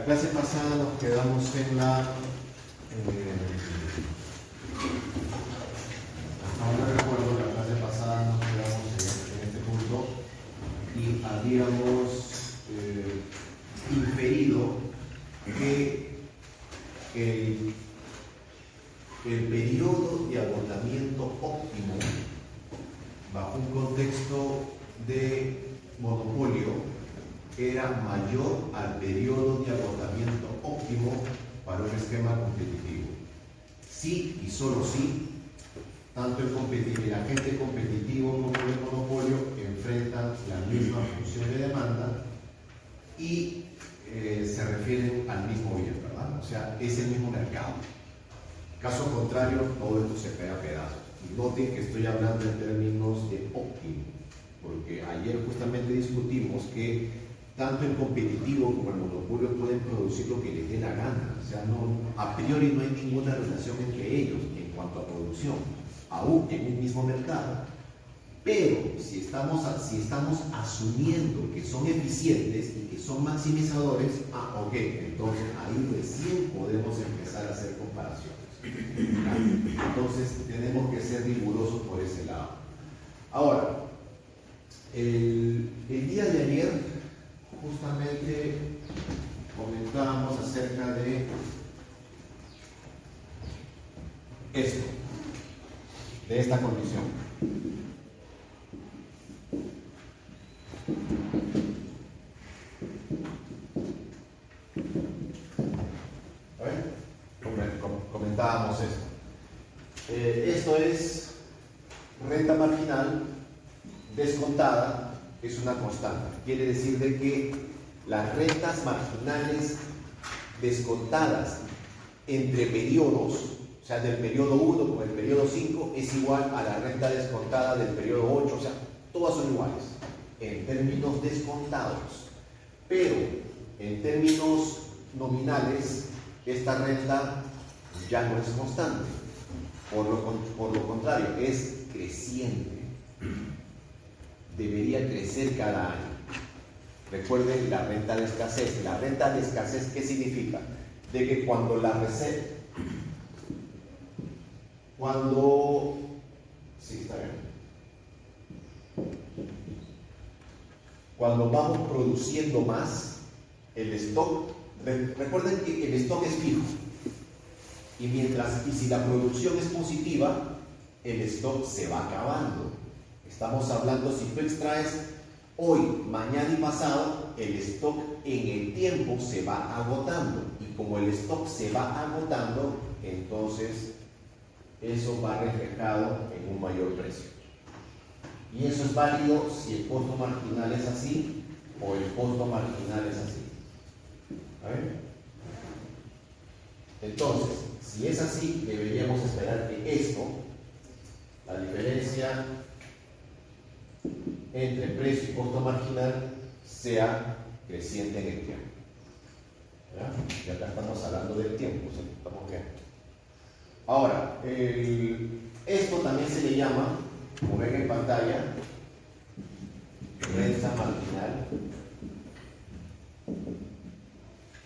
clase pasada nos quedamos en la... no recuerdo, la clase pasada nos quedamos en este punto y habíamos inferido que el periodo de agotamiento óptimo bajo un contexto de monopolio era mayor al periodo de agotamiento óptimo para un esquema competitivo. Sí y solo sí, tanto el agente competitivo como el monopolio enfrentan la misma función de demanda y se refieren al mismo bien, ¿verdad? O sea, es el mismo mercado. Caso contrario, todo esto se cae a pedazos. Y noten que estoy hablando en términos de óptimo, porque ayer justamente discutimos que tanto el competitivo como el monopolio pueden producir lo que les dé la gana. O sea, a priori no hay ninguna relación entre ellos en cuanto a producción, aún en un mismo mercado. Pero si estamos asumiendo que son eficientes y que son maximizadores, ok, entonces ahí recién podemos empezar a hacer comparaciones. Entonces tenemos que ser rigurosos por ese lado. Ahora, el día de ayer justamente comentábamos acerca de esto, de esta condición. A ver, comentábamos esto. Esto es renta marginal descontada, es una constante. Quiere decir de que las rentas marginales descontadas entre periodos, o sea, del periodo 1 con el periodo 5, es igual a la renta descontada del periodo 8, o sea, todas son iguales en términos descontados. Pero en términos nominales, esta renta ya no es constante. Por lo contrario, es creciente. Debería crecer cada año. Recuerden la renta de escasez. La renta de escasez, ¿qué significa? De que cuando la receta, sí, está bien. Cuando vamos produciendo más, el stock, recuerden que el stock es fijo. Y si la producción es positiva, el stock se va acabando. Estamos hablando, si tú extraes hoy, mañana y pasado, el stock en el tiempo se va agotando. Y como el stock se va agotando, entonces eso va reflejado en un mayor precio. Y eso es válido si el costo marginal es así o el costo marginal es así. ¿A ver? Entonces, si es así, deberíamos esperar que esto, la diferencia entre precio y costo marginal, sea creciente en el tiempo. ¿Ya? Y acá estamos hablando del tiempo, ¿sí? Estamos bien. Ahora, esto también se le llama, como ven en pantalla, renta marginal.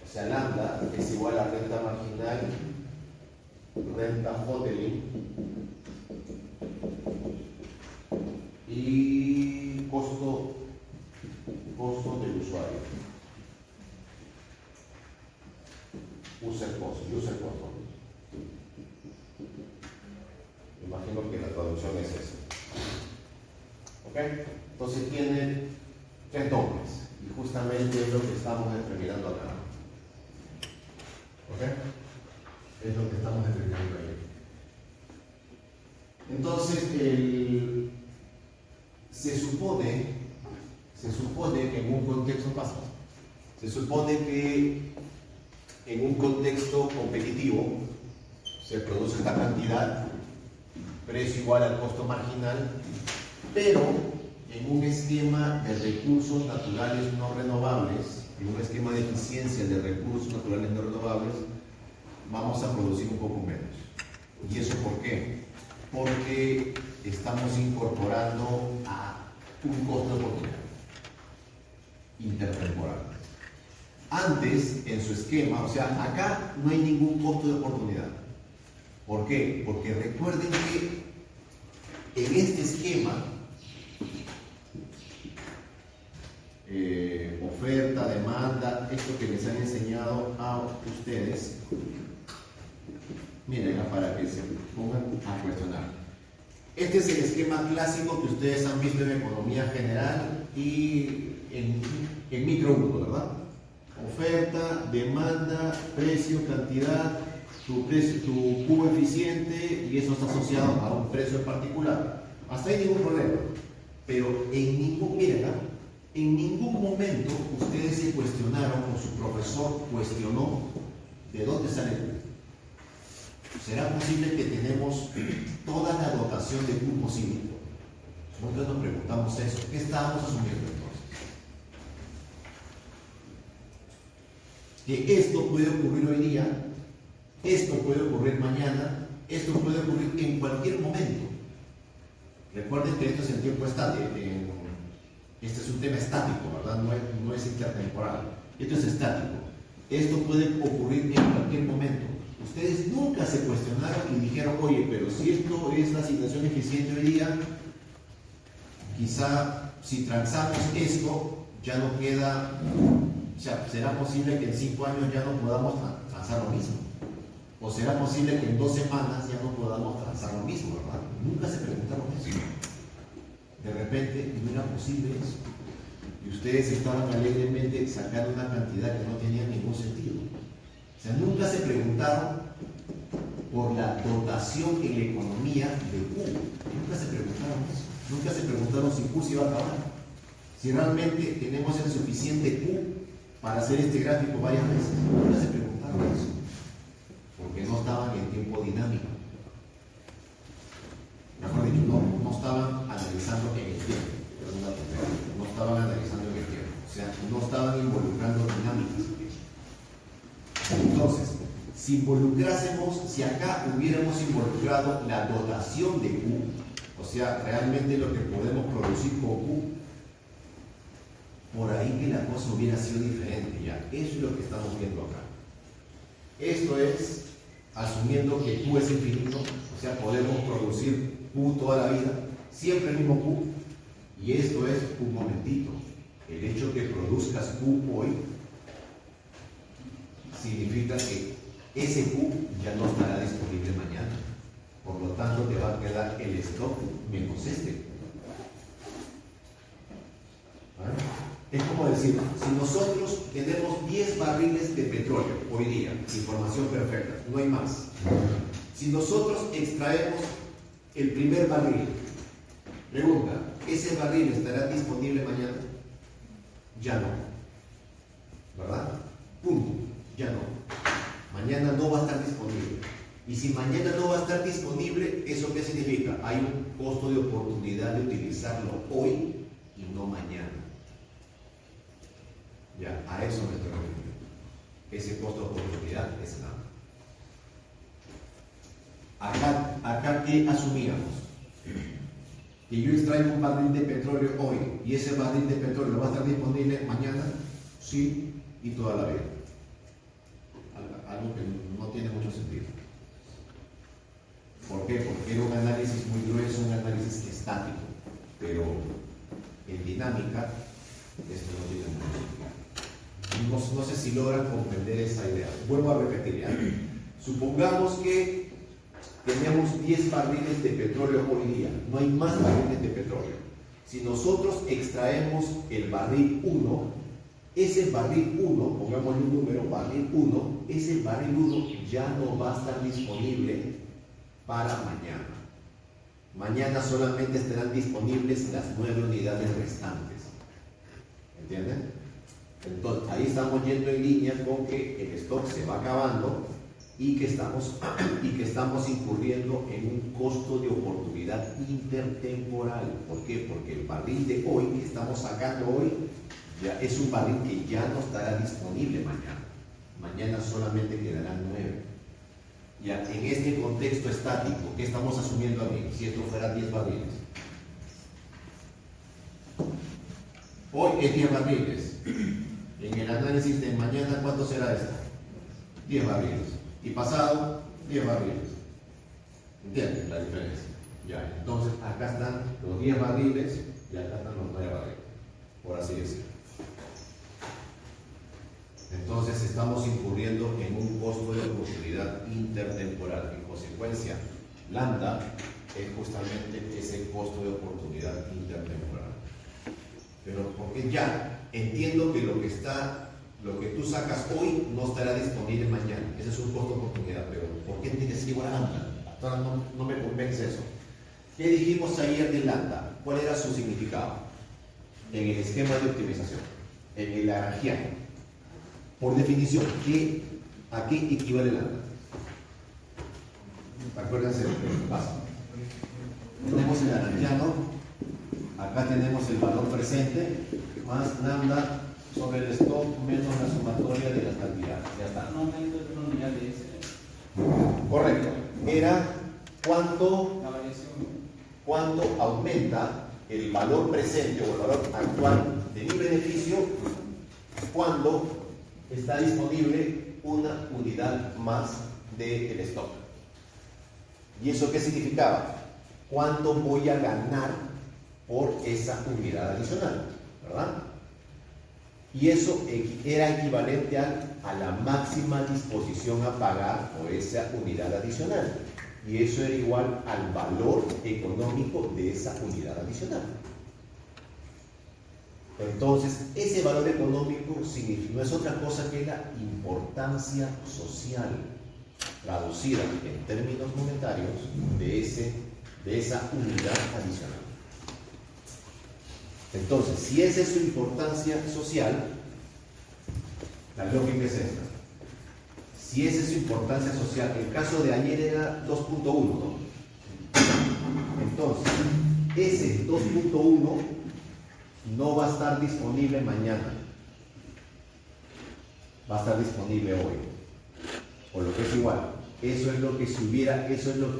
O sea, lambda es igual a renta marginal, renta Hotelling y costo del usuario. User cost. Imagino que la traducción es esa. ¿Ok? Entonces tiene tres nombres y justamente es lo que estamos determinando acá. ¿Ok? Es lo que estamos determinando ahí. Entonces, se supone que en un contexto en un contexto competitivo se produce esta cantidad, precio igual al costo marginal, pero en un esquema de recursos naturales no renovables, en un esquema de eficiencia de recursos naturales no renovables, vamos a producir un poco menos. ¿Y eso por qué? Porque estamos incorporando a un costo de oportunidad intertemporal. Antes, en su esquema, o sea, acá no hay ningún costo de oportunidad. ¿Por qué? Porque recuerden que en este esquema, oferta, demanda, esto que les han enseñado a ustedes, miren, para que se pongan a cuestionar. Este es el esquema clásico que ustedes han visto en economía general y en micro 1, ¿verdad? Oferta, demanda, precio, cantidad, tu cubo eficiente, y eso está asociado a un precio en particular. Hasta ahí ningún problema. Pero en ningún momento ustedes se cuestionaron o su profesor cuestionó de dónde sale el cubo. ¿Será posible que tenemos toda la dotación de cubo posible? Nosotros nos preguntamos eso. ¿Qué estábamos asumiendo entonces? Que esto puede ocurrir hoy día, esto puede ocurrir mañana, esto puede ocurrir en cualquier momento. Recuerden que esto es en tiempo estático. Este es un tema estático, ¿verdad? No es intertemporal. Esto es estático. Esto puede ocurrir en cualquier momento. Ustedes nunca se cuestionaron y dijeron, oye, pero si esto es la asignación eficiente hoy día, quizá si transamos esto, ya no queda, o sea, ¿será posible que en 5 años ya no podamos transar lo mismo? ¿O será posible que en 2 semanas ya no podamos transar lo mismo, verdad? Nunca se preguntaron eso. De repente no era posible eso. Y ustedes estaban alegremente sacando una cantidad que no tenía ningún sentido. O sea, nunca se preguntaron por la dotación en la economía de Q. Nunca se preguntaron eso. Nunca se preguntaron si Q se iba a acabar. Si realmente tenemos el suficiente Q para hacer este gráfico varias veces. Nunca se preguntaron eso. Porque no estaban en tiempo dinámico. Mejor dicho, no estaban analizando en el tiempo. No estaban analizando en el tiempo. O sea, no estaban involucrando dinámicas. Entonces, si acá hubiéramos involucrado la dotación de Q, o sea, realmente lo que podemos producir con Q, por ahí que la cosa hubiera sido diferente ya. Eso es lo que estamos viendo acá. Esto es asumiendo que Q es infinito, o sea, podemos producir Q toda la vida, siempre el mismo Q. Y esto es un momentito. El hecho que produzcas Q hoy significa que ese Q ya no estará disponible mañana. Por lo tanto, te va a quedar el stock menos este. ¿Vale? Es como decir, si nosotros tenemos 10 barriles de petróleo hoy día, información perfecta, no hay más. Si nosotros extraemos el primer barril, pregunta, ¿ese barril estará disponible mañana? Ya no. ¿Verdad? Punto. Ya no. Mañana no va a estar disponible. Y si mañana no va a estar disponible, ¿eso qué significa? Hay un costo de oportunidad de utilizarlo hoy y no mañana. Ya, a eso me estoy refiriendo. Ese costo de oportunidad es nada. Acá ¿qué asumíamos? Que yo extraigo un barril de petróleo hoy y ese barril de petróleo va a estar disponible mañana, sí, y toda la vida. Algo que no tiene mucho sentido. ¿Por qué? Porque era un análisis muy grueso, un análisis estático, pero en dinámica esto no tiene mucho sentido. No sé si logran comprender esa idea. Vuelvo a repetir ya. Supongamos que tenemos 10 barriles de petróleo hoy día, no hay más barriles de petróleo. Si nosotros extraemos el barril 1, ese barril 1, pongámosle un número, barril 1, ese barril 1 ya no va a estar disponible para mañana. Mañana solamente estarán disponibles las 9 unidades restantes. ¿Entienden? Entonces, ahí estamos yendo en línea con que el stock se va acabando y que estamos incurriendo en un costo de oportunidad intertemporal. ¿Por qué? Porque el barril de hoy que estamos sacando hoy ya es un barril que ya no estará disponible mañana. Mañana solamente quedarán 9. Ya en este contexto estático, ¿qué estamos asumiendo aquí? Si esto fuera 10 barriles. Hoy es 10 barriles. En el análisis de mañana, ¿cuánto será esto? 10 barriles. Y pasado, 10 barriles. ¿Entienden la diferencia? Ya, entonces acá están los 10 barriles y acá están los 9 barriles, por así decirlo. Entonces estamos incurriendo en un costo de oportunidad intertemporal. En consecuencia, lambda es justamente ese costo de oportunidad intertemporal. Pero porque ya entiendo que lo que tú sacas hoy no estará disponible mañana. Ese es un costo de oportunidad, pero ¿por qué tiene que ser igual a lambda? Hasta ahora no me convence eso. ¿Qué dijimos ayer de lambda? ¿Cuál era su significado? En el esquema de optimización, en el lagrangiano. Por definición, ¿a qué equivale lambda? Acuérdense lo que pasa. Tenemos el lagrangiano, acá tenemos el valor presente, más lambda sobre el stock menos la sumatoria de las cantidades. Ya está. Correcto. Era cuánto aumenta el valor presente o el valor actual de mi beneficio cuando está disponible una unidad más del stock. ¿Y eso qué significaba? ¿Cuánto voy a ganar por esa unidad adicional? ¿Verdad? Y eso era equivalente a la máxima disposición a pagar por esa unidad adicional. Y eso era igual al valor económico de esa unidad adicional. Entonces, ese valor económico no es otra cosa que la importancia social, traducida en términos monetarios, de esa unidad adicional. Entonces, si esa es su importancia social, la lógica es esta. Si esa es su importancia social, el caso de ayer era 2.1, ¿no? Entonces, ese 2.1 no va a estar disponible mañana, va a estar disponible hoy, o lo que es igual. Eso es lo que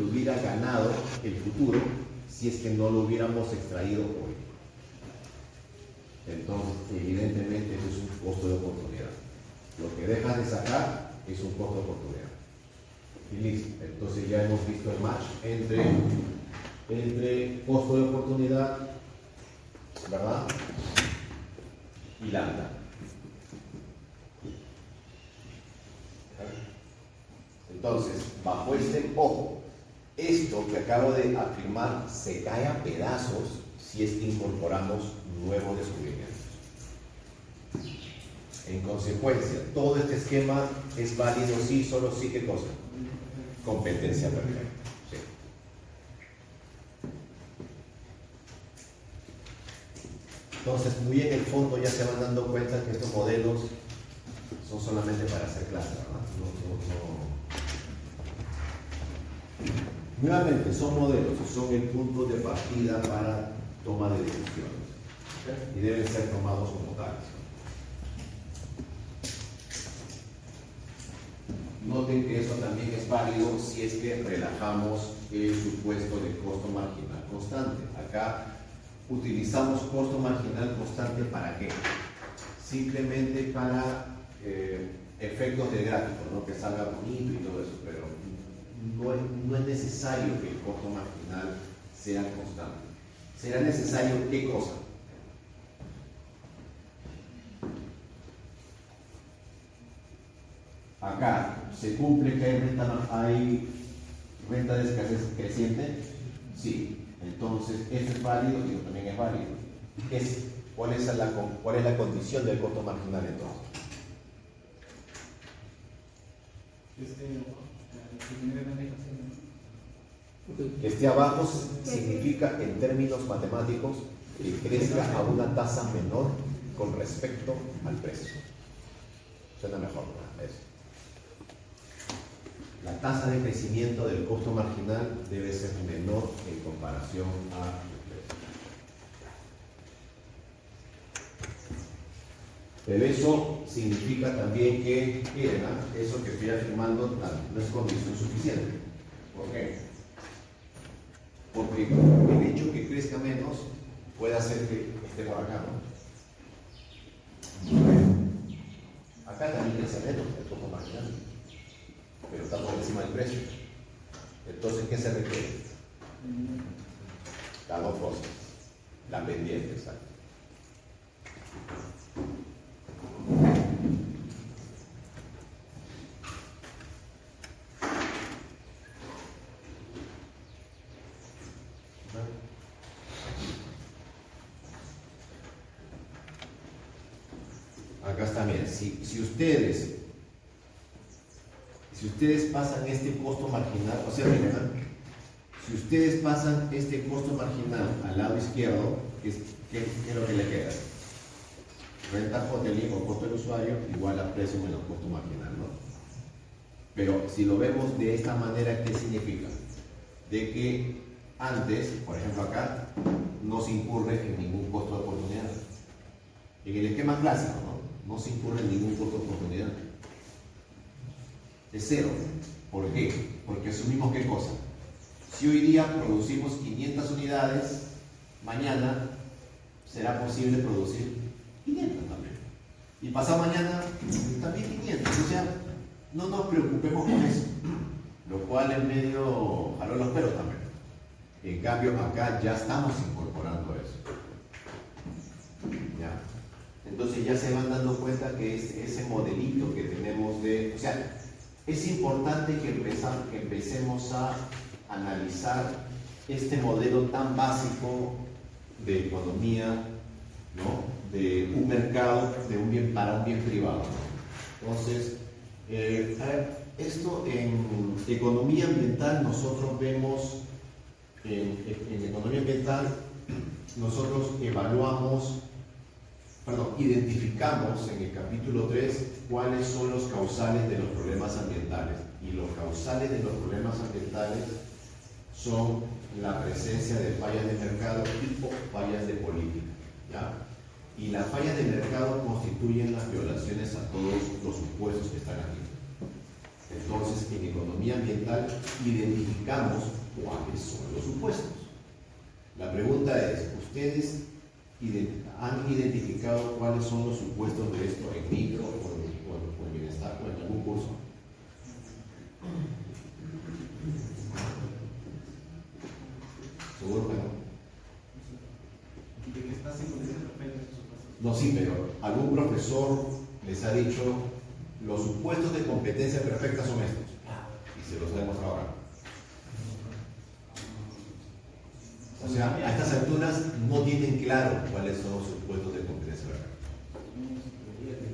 hubiera ganado el futuro si es que no lo hubiéramos extraído hoy. Entonces, evidentemente, eso es un costo de oportunidad. Lo que dejas de sacar es un costo de oportunidad. Y listo. Entonces ya hemos visto el match entre costo de oportunidad, ¿verdad? Y lambda. Entonces, bajo este ojo, esto que acabo de afirmar se cae a pedazos si es que incorporamos nuevos descubrimientos. En consecuencia, todo este esquema es válido sí, solo sí, ¿qué cosa? Competencia perfecta. Sí. Entonces, muy en el fondo ya se van dando cuenta que estos modelos son solamente para hacer clase, ¿verdad? Nuevamente, son modelos, son el punto de partida para toma de decisiones. ¿Okay? Y deben ser tomados como tales. Noten que eso también es válido si es que relajamos el supuesto de costo marginal constante. Acá utilizamos costo marginal constante ¿para qué? Simplemente para efectos de gráfico, ¿no? Que salga bonito y todo eso, pero no es necesario que el costo marginal sea constante. ¿Será necesario qué cosa? Acá se cumple que hay renta de escasez creciente. Sí, entonces esto es válido y esto también es válido. ¿Cuál es la condición del costo marginal entonces? Que esté abajo significa en términos matemáticos que crezca a una tasa menor con respecto al precio. Suena mejor, ¿no? Eso. La tasa de crecimiento del costo marginal debe ser menor en comparación al precio. Pero eso significa también que, miren, eso que estoy afirmando no es condición suficiente. ¿Por qué? Porque el hecho que crezca menos puede hacer que esté por acá, ¿no? precio. Entonces, ¿qué se requiere? Las dos cosas. La pendiente, exacto. Acá está, miren, si ustedes pasan este costo marginal, o sea, miren, si ustedes pasan este costo marginal al lado izquierdo, ¿qué es lo que le queda? Renta hotelín o costo del usuario igual a precio menos costo marginal, ¿no? Pero si lo vemos de esta manera, ¿qué significa? De que antes, por ejemplo acá, no se incurre en ningún costo de oportunidad. En el esquema clásico, ¿no? No se incurre en ningún costo de oportunidad. Es cero. ¿Por qué? Porque asumimos ¿qué cosa? Si hoy día producimos 500 unidades, mañana será posible producir 500 también. Y pasado mañana también 500. O sea, no nos preocupemos con eso. Lo cual es medio jaló los pelos también. En cambio, acá ya estamos incorporando eso. ¿Ya? Entonces ya se van dando cuenta que es ese modelito que tenemos de... O sea, es importante que empecemos a analizar este modelo tan básico de economía, ¿no? De un mercado, de un bien para un bien privado. Entonces, a ver, esto en economía ambiental nosotros vemos, en economía ambiental nosotros identificamos en el capítulo 3 cuáles son los causales de los problemas ambientales. Y los causales de los problemas ambientales son la presencia de fallas de mercado tipo fallas de política, ¿ya? Y las fallas de mercado constituyen las violaciones a todos los supuestos que están aquí. Entonces, en economía ambiental identificamos cuáles son los supuestos. La pregunta es, ¿ustedes han identificado cuáles son los supuestos de esto en micro o en bienestar o en algún curso? Seguro que no. No, sí, pero algún profesor les ha dicho los supuestos de competencia perfecta son estos. Y se los ha demostrado ahora. O sea, a estas alturas no tienen claro cuáles son los supuestos de competencia perfecta.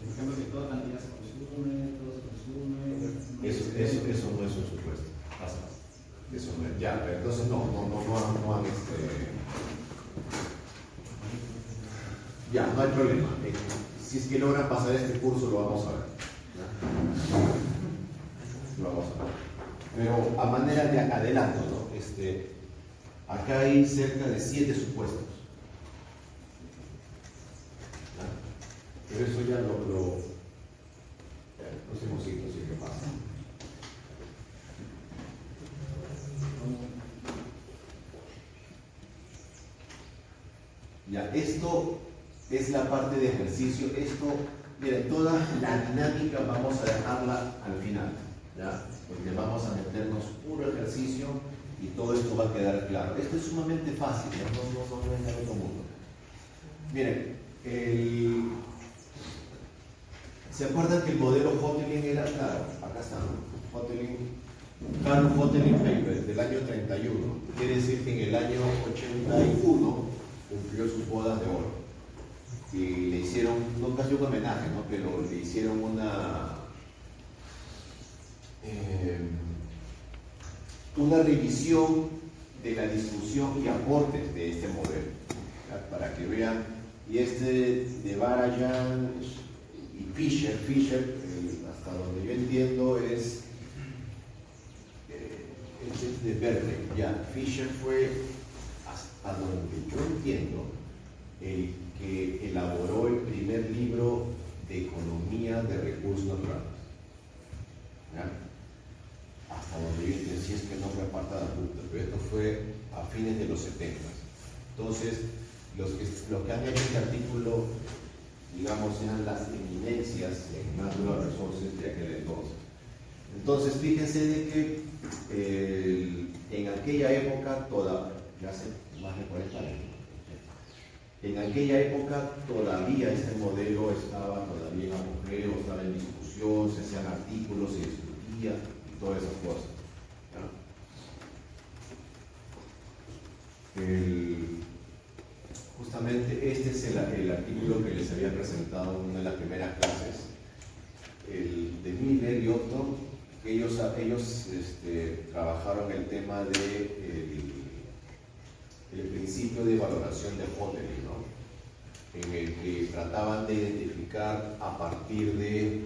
Por ejemplo, que toda cantidad se consume, todo se consume. Eso no es un supuesto. Eso no es. Ya, pero entonces no han Ya, no hay problema. Si es que logran pasar este curso, lo vamos a ver. Lo vamos a ver. Pero a manera de adelanto, ¿no? Acá hay cerca de 7 supuestos. ¿Ya? Pero eso ya el próximo ciclo sí que pasa. Ya, esto es la parte de ejercicio. Esto, miren, toda la dinámica vamos a dejarla al final, ¿ya? Porque vamos a meternos puro ejercicio y todo esto va a quedar claro. Esto es sumamente fácil, ¿ya? No es nada otro mundo. Miren, ¿se acuerdan que el modelo Hotelling era claro? Acá está, ¿no? Carl Hotelling Paper del año 31. Quiere decir que en el año 81 cumplió sus bodas de oro. Y le hicieron, no casi un homenaje, ¿no? Pero le hicieron una revisión de la discusión y aportes de este modelo, ¿ya? Para que vean. Y de Barajan y Fisher, hasta donde yo entiendo es de Verde, ya. Fisher fue, hasta donde yo entiendo, el que elaboró el primer libro de economía de recursos naturales, ¿ya? Hasta donde yo entiendo, si es que no fue apartada punta, pero esto fue a fines de los 70. Entonces, los que han hecho este artículo, digamos, eran las eminencias en Natural Resources de aquel entonces. Entonces, fíjense de que en aquella época, ya hace más de 40 años, en aquella época todavía este modelo estaba todavía en apogeo, estaba en discusión, se hacían artículos, se discutía y todas esas cosas. Justamente este es el artículo que les había presentado en una de las primeras clases, el de Miller y Upton, que ellos trabajaron el tema de el principio de valoración de Hotelling, ¿no? En el que trataban de identificar a partir de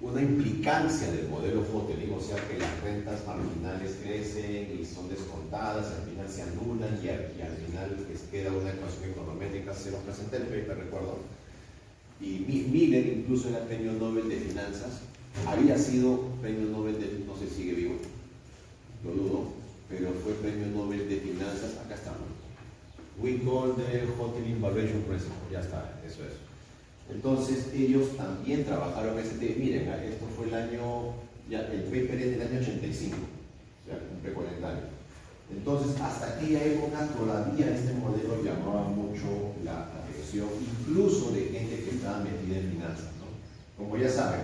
una implicancia del modelo Hotelling, o sea que las rentas marginales crecen y son descontadas, al final se anulan y al final queda una ecuación econométrica. Se los presenté en el paper, recuerdo. Y Miller incluso era premio Nobel de Finanzas, había sido premio Nobel de, no sé si sigue vivo, lo dudo, pero fue premio Nobel de Finanzas, acá estamos. We call the Hotelling Valuation Principle, ya está, eso es. Entonces ellos también trabajaron ese tema. Miren, esto fue el año, ya el paper es del año 85, o sea, cumple 40 años. Entonces, hasta aquella época todavía este modelo llamaba mucho la atención, incluso de gente que estaba metida en finanzas, ¿no? Como ya saben,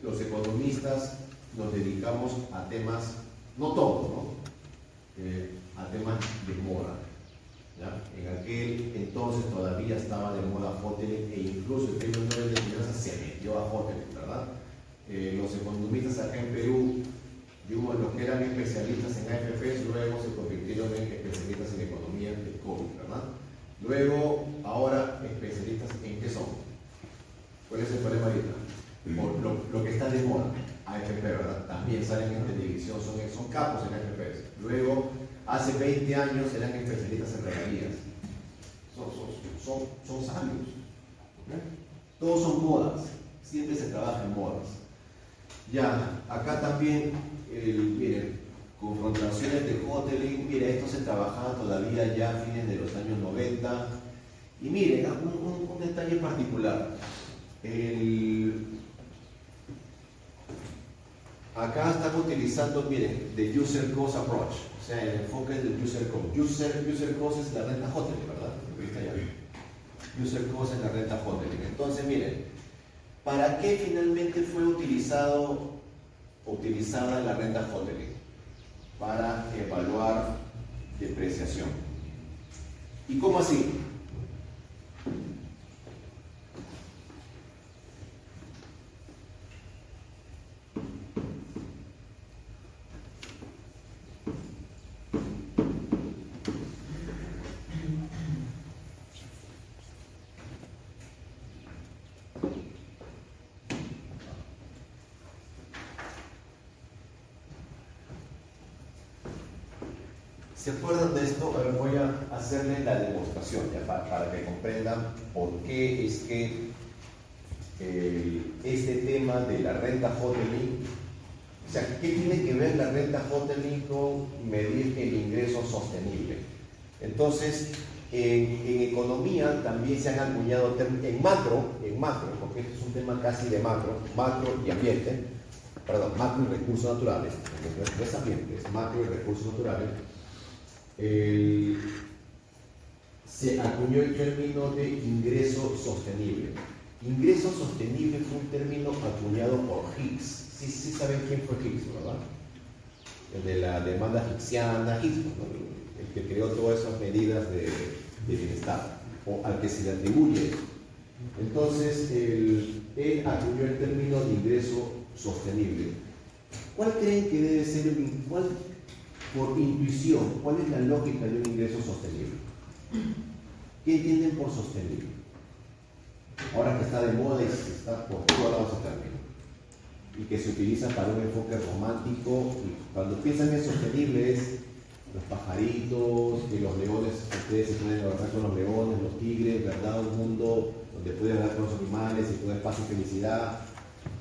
los economistas nos dedicamos a temas, no todos, ¿no? A temas de moda. ¿Ya? En aquel entonces todavía estaba de moda Hotelling, e incluso el premio Nobel de Finanzas se metió a Hotelling, ¿verdad? Los economistas acá en Perú, los que eran especialistas en AFPs, luego se convirtieron en especialistas en economía del COVID, ¿verdad? Luego, ahora, especialistas en qué son. ¿Cuál es el problema ahorita? Lo que está de moda, AFP, ¿verdad? También salen en televisión, son capos en AFPs. Luego, hace 20 años eran especialistas en regalías. Son sabios. ¿Okay? Todos son modas. Siempre se trabaja en modas. Ya, acá también, miren, confrontaciones de Hotelling. Mira, esto se trabajaba todavía ya a fines de los años 90. Y miren, un detalle particular. Acá están utilizando, miren, the user cost approach, o sea, el enfoque del user cost. User cost es la renta Hotelling, ¿verdad? User cost es la renta Hotelling. Entonces, miren, ¿para qué finalmente fue utilizada la renta Hotelling? Para evaluar depreciación. ¿Y cómo así? ¿Se acuerdan de esto? A ver, voy a hacerles la demostración ya para que comprendan por qué es que este tema de la renta Hotelling, o sea, ¿qué tiene que ver la renta Hotelling con medir el ingreso sostenible? Entonces, en economía también se han acuñado en macro, porque este es un tema casi de macro y ambiente, perdón, macro y recursos naturales, no es ambiente, es macro y recursos naturales. Se acuñó el término de ingreso sostenible. Ingreso sostenible fue un término acuñado por Higgs. Sí saben quién fue Higgs, ¿verdad? El de la demanda higsiana, Higgs, ¿no? El que creó todas esas medidas de bienestar, o al que se le atribuye eso. Entonces, él acuñó el término de ingreso sostenible. ¿Cuál creen que debe ser por intuición, cuál es la lógica de un ingreso sostenible? ¿Qué entienden por sostenible? Ahora que está de moda y está por todos lados ese término, y que se utiliza para un enfoque romántico, y cuando piensan en sostenible es los pajaritos, que los leones, ustedes se pueden abrazar con los leones, los tigres, ¿verdad? Un mundo donde pueden hablar con los animales y todo es paz y felicidad,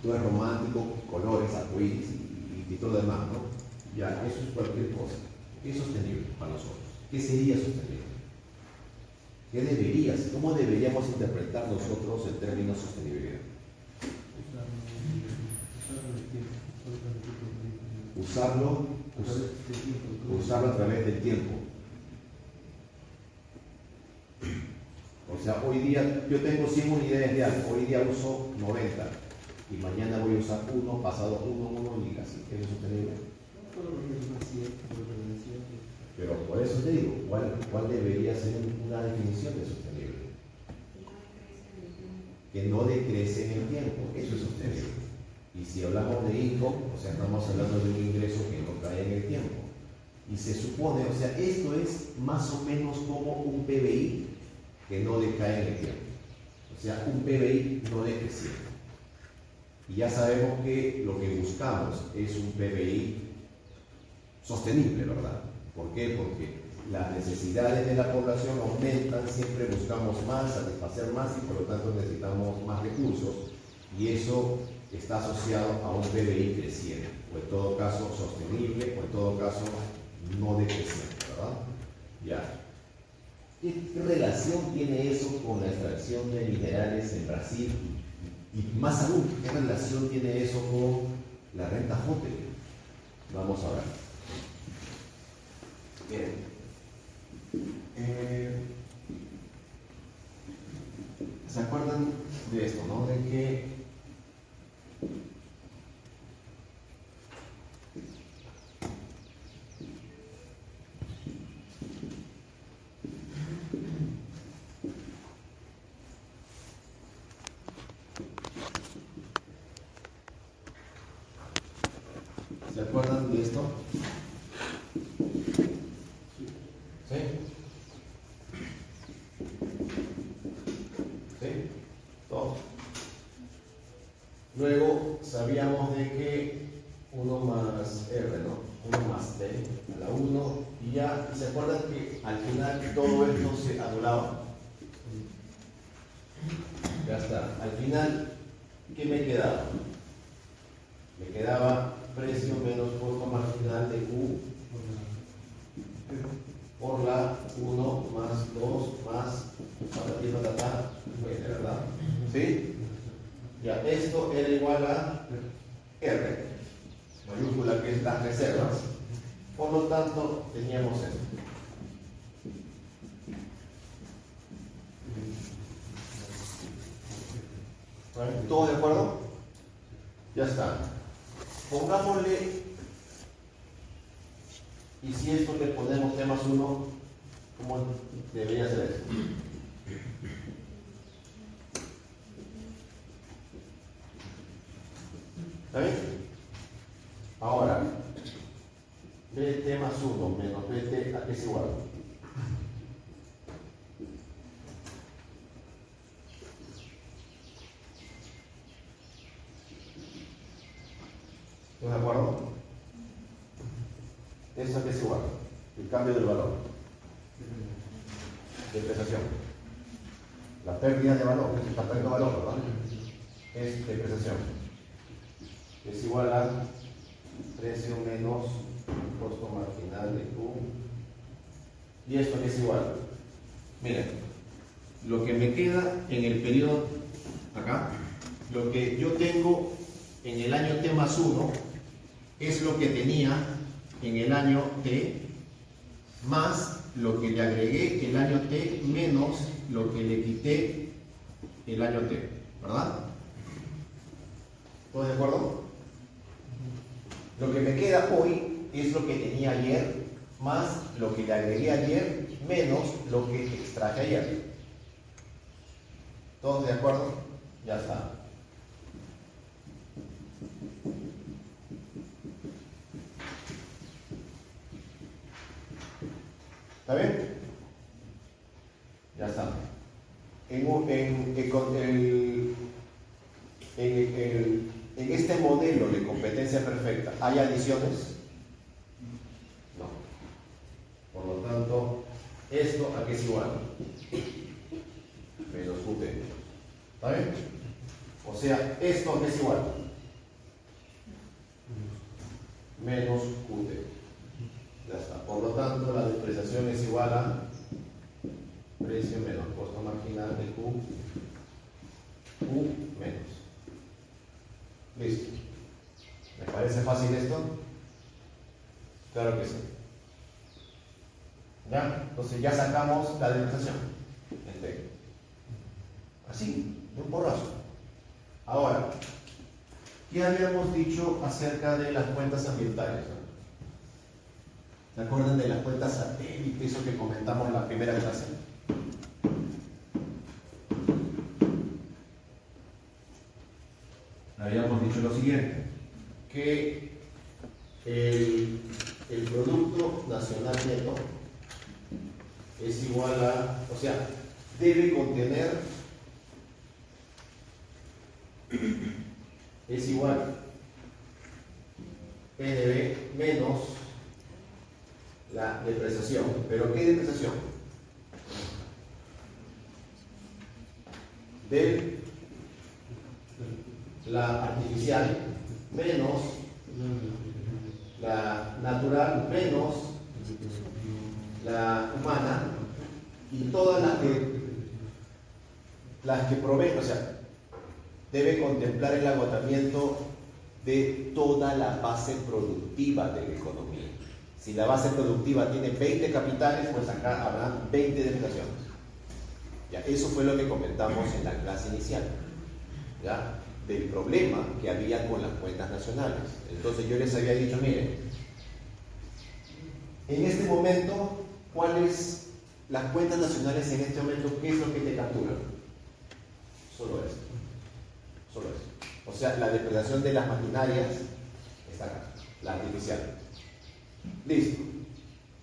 todo es romántico, colores, arcoíris y todo lo demás, ¿no? Ya, eso es cualquier cosa. ¿Qué es sostenible para nosotros? ¿Qué sería sostenible? ¿Qué deberías? ¿Cómo deberíamos interpretar nosotros el término sostenibilidad? usarlo a través del tiempo. O sea, hoy día yo tengo 100 unidades de algo, hoy día uso 90 y mañana voy a usar uno, pasado uno y así. ¿Eso es sostenible? Pero por eso te digo, ¿cuál debería ser una definición de sostenible? Que no decrece en el tiempo, eso es sostenible. Y si hablamos de income, o sea, estamos hablando de un ingreso que no cae en el tiempo. Y se supone, o sea, esto es más o menos como un PBI que no decae en el tiempo. O sea, un PBI no decreciente. Y ya sabemos que lo que buscamos es un PBI sostenible, ¿verdad? ¿Por qué? Porque las necesidades de la población aumentan, siempre buscamos más, satisfacer más y por lo tanto necesitamos más recursos y eso está asociado a un PBI creciente, o en todo caso sostenible, o en todo caso no decreciente, ¿verdad? Ya. ¿Qué relación tiene eso con la extracción de minerales en Brasil? Y más aún, ¿qué relación tiene eso con la renta hotel? Vamos a ver. Bien. ¿Se acuerdan de esto, no? De que ¿se acuerdan de esto? ¿Sí? ¿Sí? Todos. Luego sabíamos de que 1 más R, ¿no? 1 más T a la 1 y ya, ¿se acuerdan que al final todo esto se anulaba? Ya está. Al final, ¿qué me quedaba? Me quedaba precio menos costo marginal de Q por la 1 más 2 más patatita, ¿verdad? ¿Sí? Ya, esto era igual a R, mayúscula que es las reservas. Por lo tanto, teníamos esto. ¿Vale? ¿Todos de acuerdo? Ya está. Pongámosle, y si esto le ponemos T más 1, ¿cómo debería ser esto? ¿Está bien? Ahora, BT más 1 menos BT, ¿a qué es igual? ¿Estás de acuerdo? ¿Eso a qué es igual? El cambio del valor. Depreciación. La pérdida de valor, está perdiendo valor, ¿verdad? Es depreciación. Es igual a precio menos costo marginal de Q. ¿Y esto qué es igual? Miren, lo que me queda en el periodo, acá, lo que yo tengo en el año T más 1 es lo que tenía en el año T más lo que le agregué el año T menos lo que le quité el año T, ¿verdad? ¿Todos de acuerdo? Lo que me queda hoy es lo que tenía ayer más lo que le agregué ayer menos lo que extraje ayer. ¿Todos de acuerdo? Ya está. ¿Está bien? Ya está. En este modelo de competencia perfecta, ¿hay adiciones? No. Por lo tanto, ¿esto a qué es igual? Menos QT. ¿Está bien? O sea, ¿esto a qué es igual? Menos QT. Ya está. Por lo tanto, la depreciación es igual a precio menos costo marginal de Q menos. Listo. ¿Me parece fácil esto? Claro que sí. ¿Ya? Entonces ya sacamos la depreciación. Así, de un porrazo. Ahora, ¿qué habíamos dicho acerca de las cuentas ambientales? ¿Se acuerdan de las cuentas satélites, eso que comentamos en la primera clase? Habíamos dicho lo siguiente, que el Producto Nacional Neto es igual a, o sea, debe contener, es igual PNB menos la depreciación. ¿Pero qué depreciación? De la artificial menos la natural menos la humana y todas las que proveen, o sea, debe contemplar el agotamiento de toda la base productiva de la economía. Si la base productiva tiene 20 capitales, pues acá habrá 20 depreciaciones. Ya, eso fue lo que comentamos en la clase inicial, ¿ya? Del problema que había con las cuentas nacionales. Entonces yo les había dicho, miren, en este momento, ¿cuáles las cuentas nacionales en este momento? ¿Qué es lo que te capturan? Solo esto. Solo eso. O sea, la depreciación de las maquinarias está acá, la artificial. Listo.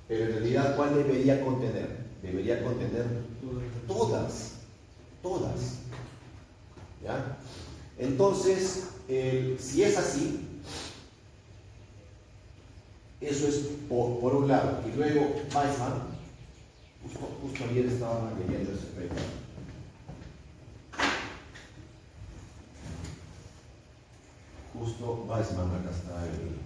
Pero en realidad, ¿cuál debería contener? Debería contener todas. ¿Ya? Entonces, si es así, eso es por un lado. Y luego, Weissman, justo ayer estaba leyendo ese paper. Justo Weissman, acá está el...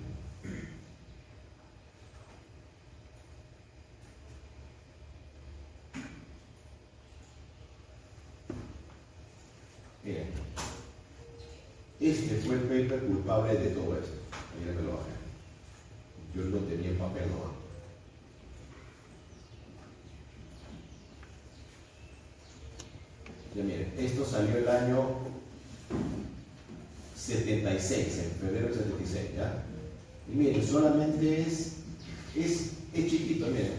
Miren, este fue el paper culpable de todo esto. Miren, me lo bajé. Yo lo tenía en papel, ¿no? Ya miren, esto salió el año 76, en febrero del 76, ¿ya? Y miren, solamente es chiquito, miren.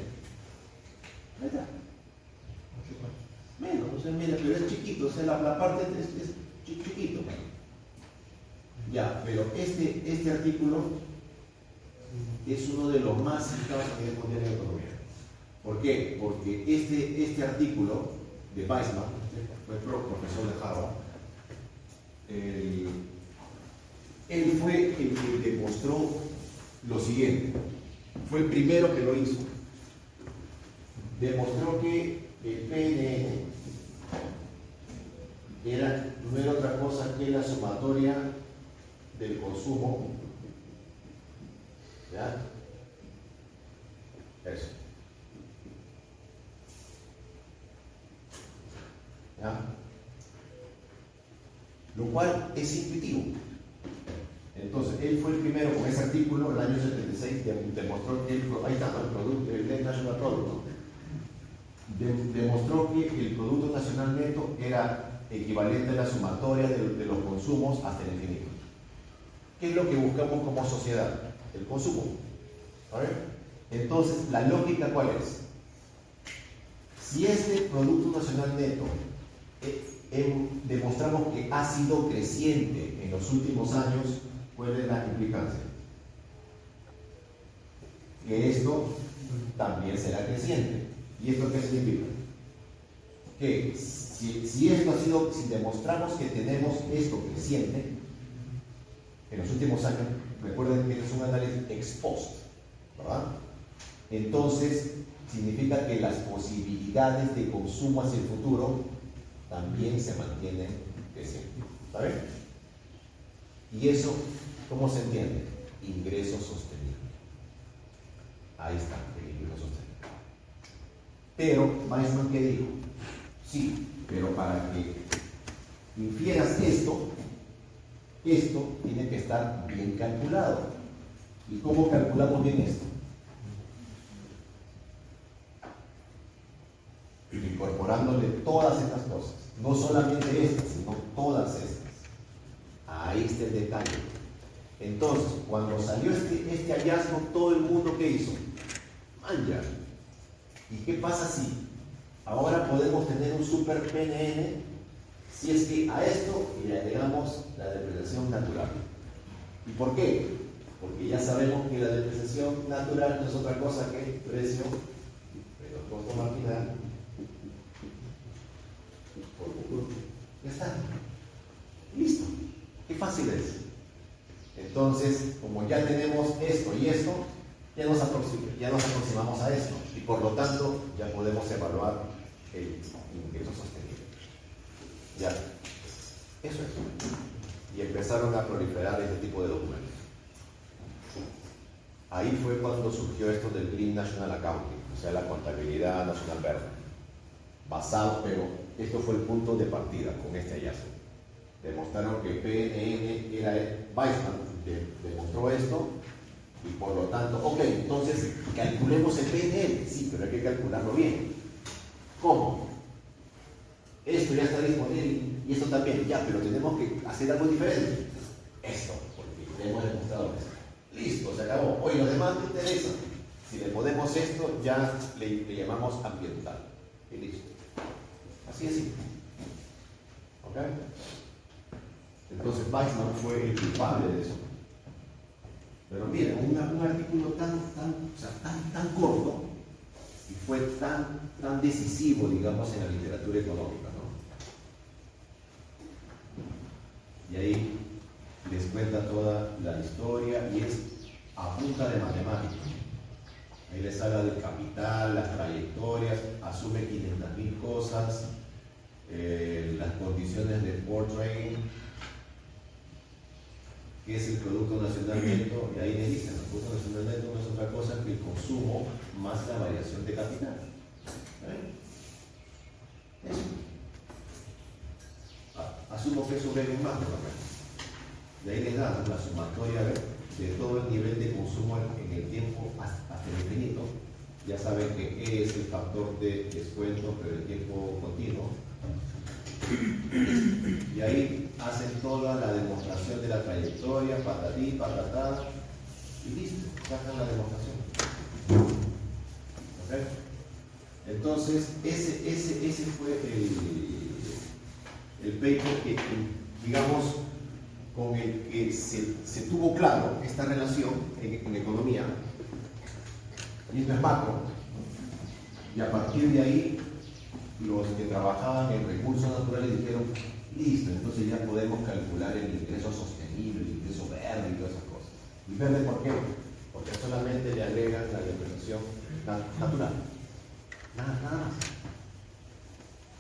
Ahí está. Menos, o sea, mira, pero es chiquito, o sea, la parte es chiquito. Ya, pero este artículo es uno de los más citados a nivel mundial en economía. ¿Por qué? Porque este artículo de Weissman, fue profesor de Harvard, él fue el que demostró lo siguiente. Fue el primero que lo hizo. Demostró que el PNN no era otra cosa que la sumatoria del consumo. ¿Ya? Eso. ¿Ya? Lo cual es intuitivo. Entonces, él fue el primero con ese artículo, en el año 76, demostró que ahí está, el Net National Product, ¿no? Demostró que el Producto Nacional Neto era equivalente a la sumatoria de los consumos hasta el infinito. ¿Qué es lo que buscamos como sociedad? El consumo. ¿Vale? Entonces, ¿la lógica cuál es? Si este Producto Nacional Neto demostramos que ha sido creciente en los últimos años, ¿cuál es la implicancia? Que esto también será creciente. ¿Y esto qué significa? Que si demostramos que tenemos esto creciente en los últimos años, recuerden que es un análisis ex post, ¿verdad? Entonces, significa que las posibilidades de consumo hacia el futuro también se mantienen creciendo. ¿Está bien? Y eso, ¿cómo se entiende? Ingreso sostenible. Ahí está, el ingreso sostenible. Pero, Weissman, ¿qué dijo? Sí, pero para que infieras esto tiene que estar bien calculado. ¿Y cómo calculamos bien esto? incorporándole todas estas cosas. No solamente estas, sino todas estas. Ahí está el detalle. Entonces, cuando salió este hallazgo, todo el mundo, ¿qué hizo? ¡Manja! ¿Y qué pasa si ahora podemos tener un super PNN si es que a esto le agregamos la depreciación natural? ¿Y por qué? Porque ya sabemos que la depreciación natural no es otra cosa que precio menos costo marginal por lucro. Ya está. Listo. Qué fácil es. Entonces, como ya tenemos esto y esto, ya nos aproximamos a esto y por lo tanto ya podemos evaluar el ingreso sostenible. Ya. Eso es. Y empezaron a proliferar este tipo de documentos. Ahí fue cuando surgió esto del Green National Accounting, o sea, la contabilidad nacional verde. Basado, pero esto fue el punto de partida con este hallazgo. Demostraron que PNN era Weissman, demostró esto, y por lo tanto, ok, entonces calculemos el PNN, sí, pero hay que calcularlo bien. ¿Cómo? Esto ya está disponible y esto también, ya, pero tenemos que hacer algo diferente. Esto, porque hemos demostrado esto. Listo, se acabó. Hoy los demás te interesan. Si le ponemos esto, ya le llamamos ambiental. Y listo. Así es simple. ¿Ok? Entonces Weissman fue el culpable de eso. Pero miren, un artículo tan corto y fue tan decisivo, digamos, en la literatura económica, ¿no? Y ahí les cuenta toda la historia y es a punta de matemáticas. Ahí les habla del capital, las trayectorias, asume 500.000 cosas, las condiciones de portraying, que es el Producto Nacional Neto, y ahí le dicen, el Producto Nacional Neto no es otra cosa que el consumo más la variación de capital. Eso. Asumo que eso ven más, por lo menos. Y ahí les dan la sumatoria de todo el nivel de consumo en el tiempo hasta el infinito. Ya saben que E es el factor de descuento, pero el tiempo continuo. Y ahí hacen toda la demostración de la trayectoria, patatí, patatá, y listo, sacan la demostración. ¿Ok? Entonces, ese fue el paper que, digamos, con el que se tuvo claro esta relación en economía, y esto es macro, y a partir de ahí los que trabajaban en recursos naturales dijeron, listo, entonces ya podemos calcular el ingreso sostenible, el ingreso verde y todas esas cosas. ¿Y verde por qué? Porque solamente le agregan la depreciación natural. Nada más.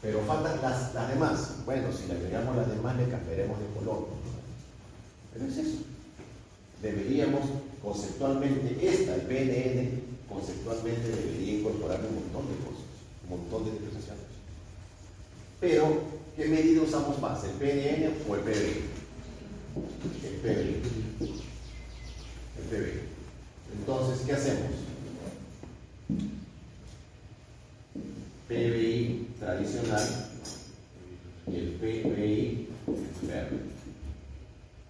Pero faltan las demás. Bueno, si le agregamos las demás, le cambiaremos de color. Pero es eso. Deberíamos conceptualmente, el PNN, conceptualmente debería incorporar un montón de cosas, un montón de depreciaciones. Pero, ¿qué medida usamos más? ¿El PNN o el PBI? El PBI. El PBI. Entonces, ¿qué hacemos? PBI tradicional y el PBI verde.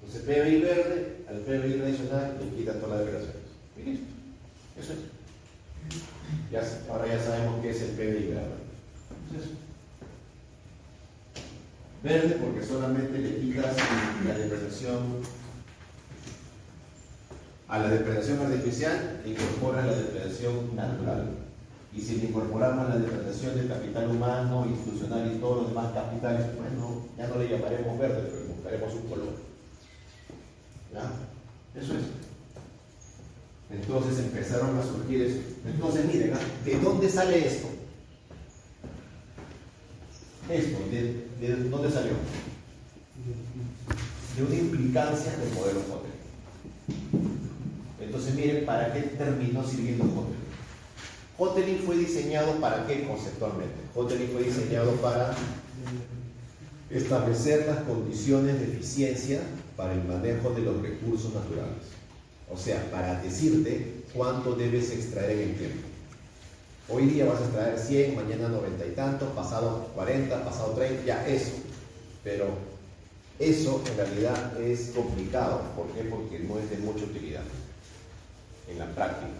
Entonces, PBI verde al PBI tradicional le quita todas las depreciaciones. Y listo. Eso es. Ahora ya sabemos qué es el PBI verde. Eso es. Verde porque solamente le quitas la depreciación a la depreciación artificial e incorporas la depreciación natural. Y si le incorporamos la depreciación del capital humano, institucional y todos los demás capitales, bueno, ya no le llamaremos verde, pero buscaremos un color. ¿Ya? Eso es. Entonces empezaron a surgir eso. Entonces miren, ¿de dónde sale esto? Esto, ¿de dónde salió? De una implicancia del modelo Hotelling. Entonces miren, ¿para qué terminó sirviendo Hotelling? Hotelling fue diseñado ¿para qué conceptualmente? Hotelling fue diseñado para establecer las condiciones de eficiencia para el manejo de los recursos naturales. O sea, para decirte cuánto debes extraer en el tiempo. Hoy día vas a extraer 100, mañana 90 y tanto, pasado 40, pasado 30, ya eso. Pero eso en realidad es complicado. ¿Por qué? Porque no es de mucha utilidad en la práctica.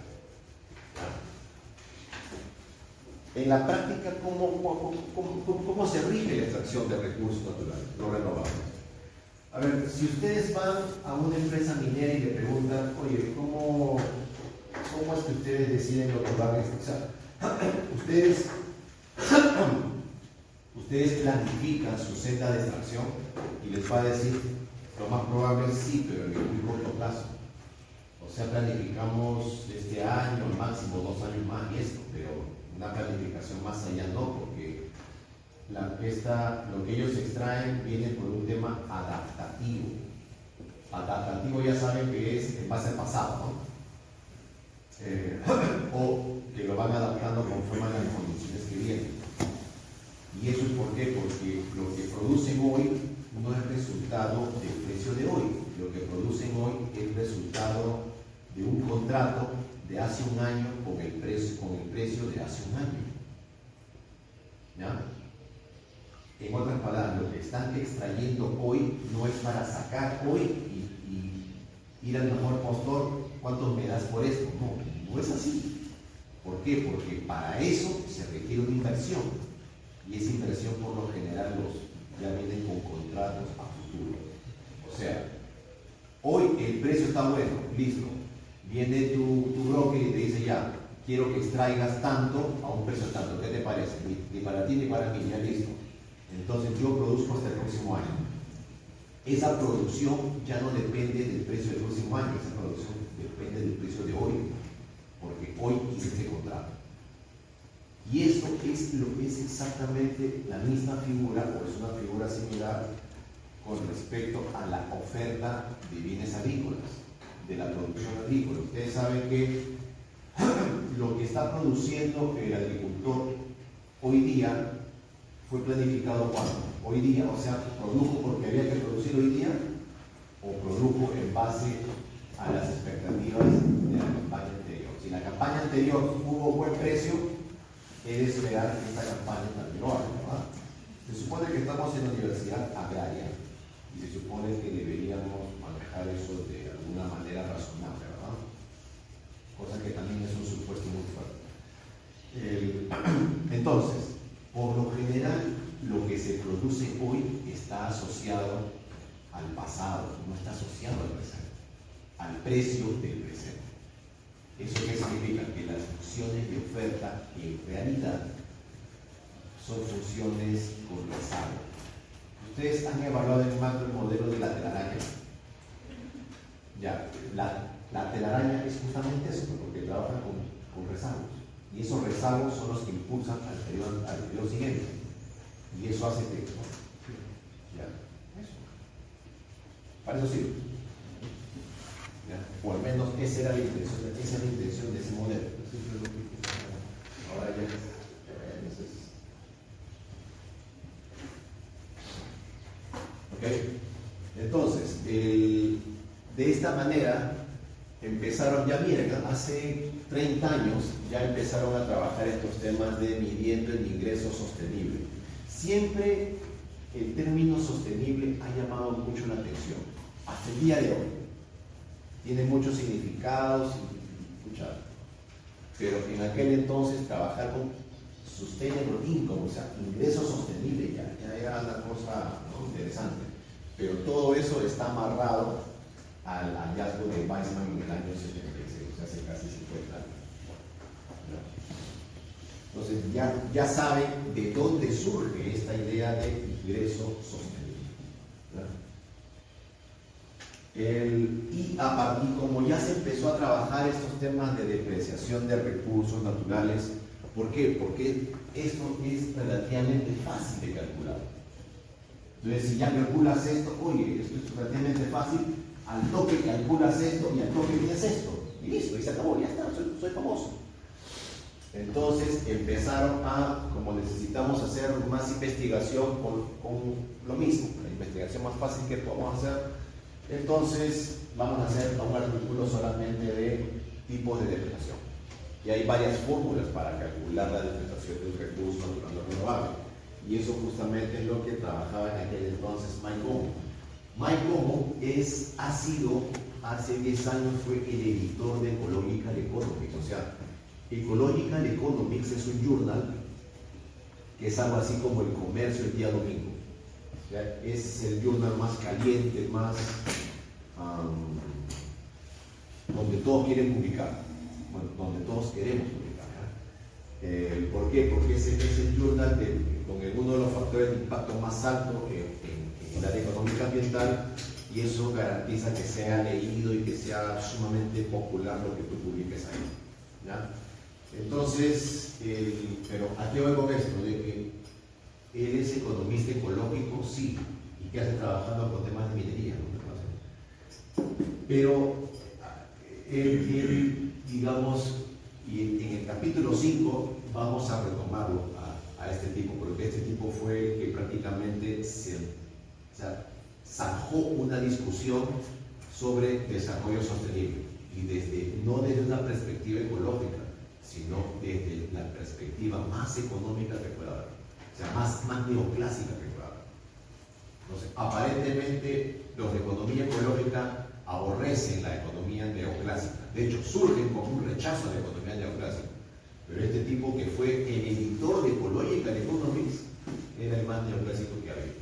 En la práctica, ¿cómo se rige la extracción de recursos naturales no renovables? A ver, si ustedes van a una empresa minera y le preguntan, oye, ¿cómo es que ustedes deciden lo que van a extraer? Ustedes planifican su senda de extracción y les va a decir, lo más probable es sí, pero en muy corto plazo. O sea, planificamos este año, máximo 2 años más y esto, pero una planificación más allá no, porque lo que ellos extraen viene por un tema adaptativo. Adaptativo ya saben que es en base al pasado, ¿no? O que lo van adaptando conforme a las condiciones que vienen. ¿Y eso es por qué? Porque lo que producen hoy no es resultado del precio de hoy. Lo que producen hoy es resultado de un contrato de hace un año con el precio de hace un año. ¿Ya? En otras palabras, lo que están extrayendo hoy no es para sacar hoy y ir al mejor postor, ¿cuántos me das por esto? No es así. ¿Por qué? Porque para eso se requiere una inversión. Y esa inversión por lo general ya vienen con contratos a futuro. O sea, hoy el precio está bueno, listo. Viene tu broker y te dice ya, quiero que extraigas tanto a un precio tanto. ¿Qué te parece? Ni para ti ni para mí, ya listo. Entonces yo produzco hasta el próximo año. Esa producción ya no depende del precio del próximo año, esa producción depende del precio de hoy, porque hoy hice ese contrato. Y esto es exactamente la misma figura, o es una figura similar con respecto a la oferta de bienes agrícolas, de la producción agrícola. Ustedes saben que lo que está produciendo el agricultor hoy día fue planificado cuando. Hoy día, o sea, produjo porque había que producir hoy día, o produjo en base a las expectativas de la campaña anterior. Si la campaña anterior hubo buen precio, es esperar que esta campaña también lo haga, ¿verdad? Se supone que estamos en la universidad agraria y se supone que deberíamos manejar eso de alguna manera razonable, ¿verdad? Cosa que también es un supuesto muy fuerte. Entonces, por lo general, lo que se produce hoy está asociado al pasado, no está asociado al presente, al precio del presente. ¿Eso qué significa? Que las funciones de oferta en realidad son funciones con rezago. Ustedes han evaluado en macro el modelo de la telaraña. Ya, la telaraña es justamente eso, porque trabaja con rezagos. Y esos rezagos son los que impulsan al periodo siguiente. Y eso hace que... Ya, eso. Para eso sirve. ¿Ya? O al menos esa era la intención de ese modelo. Ahora ya ¿ok? Entonces, de esta manera empezaron, ya miren, hace 30 años ya empezaron a trabajar estos temas de midiendo el ingreso sostenible. Siempre el término sostenible ha llamado mucho la atención, hasta el día de hoy. Tiene muchos significados, pero en aquel entonces trabajar con sustainable income, o sea, ingreso sostenible, ya era una cosa, ¿no?, interesante. Pero todo eso está amarrado al hallazgo de Weizmann en el año 76, o sea, hace casi 50 años. Entonces ya saben de dónde surge esta idea de ingreso sostenible. Y a partir, como ya se empezó a trabajar estos temas de depreciación de recursos naturales, ¿por qué? Porque esto es relativamente fácil de calcular. Entonces, si ya calculas esto, oye, esto es relativamente fácil, al toque calculas esto y al toque tienes esto. Y listo, y se acabó, ya está, soy famoso. Entonces empezaron como necesitamos hacer más investigación con lo mismo, la investigación más fácil que podemos hacer, entonces vamos a hacer un artículo solamente de tipos de depreciación. Y hay varias fórmulas para calcular la depreciación de un recurso natural no renovable. Y eso justamente es lo que trabajaba en aquel entonces Mike Gomo. Mike Gomo ha sido, hace 10 años fue el editor de Ecological Economics. O sea, Ecological Economics es un journal que es algo así como El Comercio el día domingo. O sea, es el journal más caliente, más donde todos quieren publicar, bueno, donde todos queremos publicar. ¿Por qué? Porque ese es el journal con uno de los factores de impacto más alto en el área económica ambiental, y eso garantiza que sea leído y que sea sumamente popular lo que tú publiques ahí. ¿Ya? Entonces, pero ¿a qué voy con esto? De que él es economista ecológico, sí, y que hace trabajando con temas de minería, ¿no? Pero él, digamos, y en el capítulo 5 vamos a retomarlo a este tipo, porque este tipo fue el que prácticamente zanjó una discusión sobre desarrollo sostenible, y no desde una perspectiva ecológica, sino desde la perspectiva más económica que pueda haber, o sea, más neoclásica que pueda haber. Entonces, aparentemente los de economía ecológica aborrecen la economía neoclásica, de hecho surgen como un rechazo a la economía neoclásica, pero este tipo, que fue el editor de Ecological Economics, era el más neoclásico que había,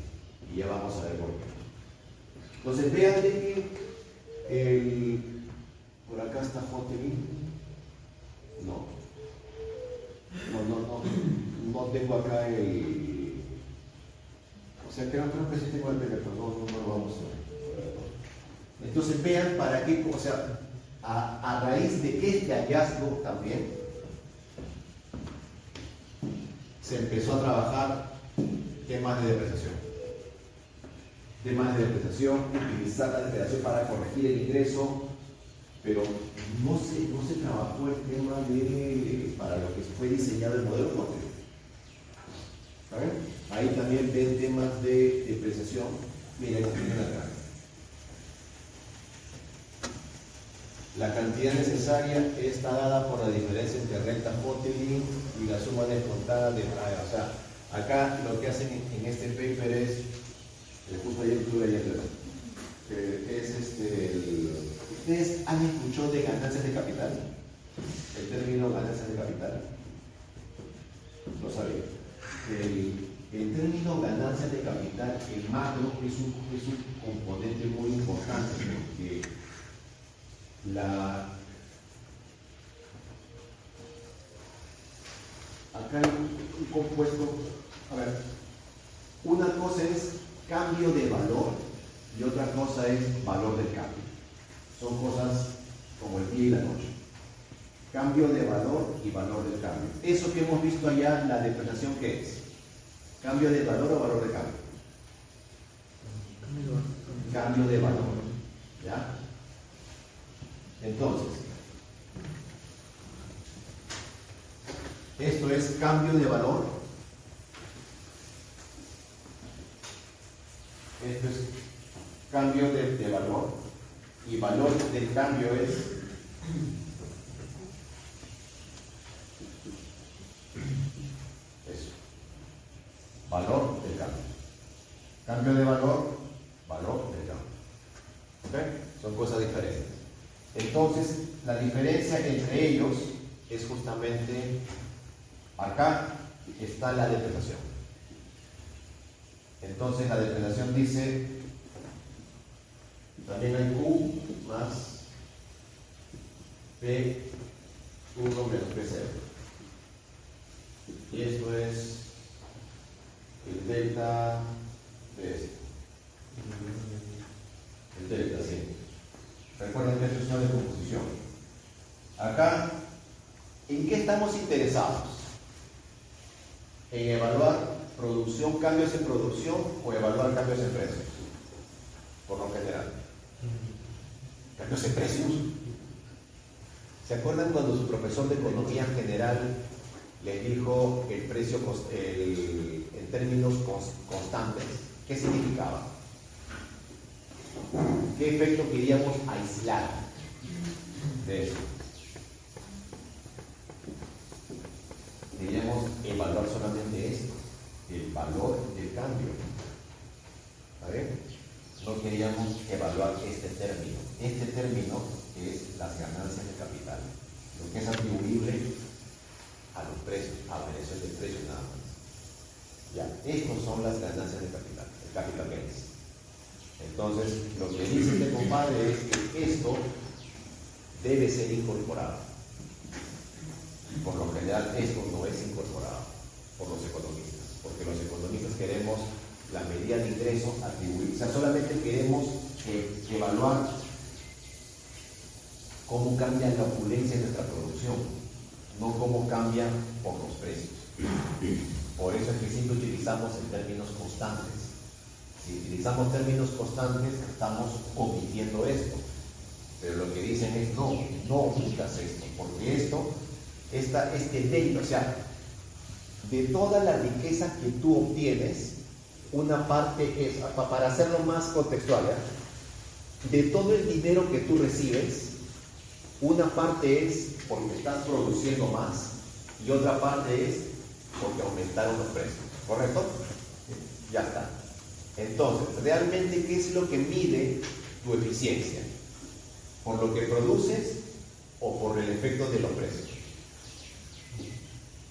y ya vamos a ver por qué. Entonces vean de que por acá está Hoteli. No tengo acá o sea, creo que sí tengo el teléfono, no lo vamos a ver. Entonces vean para qué, o sea, a raíz de este hallazgo también se empezó a trabajar temas de depreciación. Utilizar la depreciación para corregir el ingreso, pero no se trabajó el tema para lo que fue diseñado el modelo Porter. Ahí también ven temas de depreciación. Miren, acá. La cantidad necesaria está dada por la diferencia entre renta Hoteling y la suma descontada de o sea, acá lo que hacen en este paper es, justo ayer tuve ¿ustedes han escuchado de ganancias de capital? El término ganancias de capital. No sabía. El término ganancias de capital en macro es un componente muy importante, porque acá hay un compuesto. A ver, una cosa es cambio de valor y otra cosa es valor del cambio. Son cosas como el día y la noche. Cambio de valor y valor del cambio. Eso que hemos visto allá, la depreciación, ¿qué es? ¿Cambio de valor o valor de cambio? Cambio de valor. ¿Ya? Entonces, esto es cambio de valor. Esto es cambio de valor. Y valor del cambio es eso. Valor del cambio. Cambio de valor, valor del cambio. ¿Okay? Son cosas diferentes. Entonces, la diferencia entre ellos es justamente acá está la depreciación. Entonces, la depreciación dice, también hay Q más P1 menos P0. Y esto es el delta de esto. El delta, sí. Recuerden que esto es una decomposición. Acá, ¿en qué estamos interesados? ¿En evaluar producción, cambios en producción o evaluar cambios en precios? Por lo general. ¿Cambios en precios? ¿Se acuerdan cuando su profesor de economía general les dijo el precio en términos constantes? ¿Qué significaba? ¿Qué efecto queríamos aislar de eso? queríamos evaluar solamente esto, el valor del cambio. ¿Vale? No queríamos evaluar este término. Este término es las ganancias de capital, lo que es atribuible a los precios, a variación de precios nada más. Ya, estos son las ganancias de capital, el capital gains. Entonces, lo que dice este compadre es que esto debe ser incorporado. Por lo general, esto no es incorporado por los economistas, porque los economistas queremos la medida de ingresos atribuir, o sea, solamente queremos evaluar cómo cambia la opulencia de nuestra producción, no cómo cambia por los precios. Por eso es que siempre utilizamos en términos constantes. Si utilizamos términos constantes, estamos omitiendo esto. Pero lo que dicen es, no omitas esto, porque este débito, o sea, de toda la riqueza que tú obtienes, una parte es, para hacerlo más contextual, de todo el dinero que tú recibes, una parte es porque estás produciendo más y otra parte es porque aumentaron los precios, ¿correcto? Ya está. Entonces, realmente, ¿qué es lo que mide tu eficiencia? ¿Por lo que produces o por el efecto de los precios?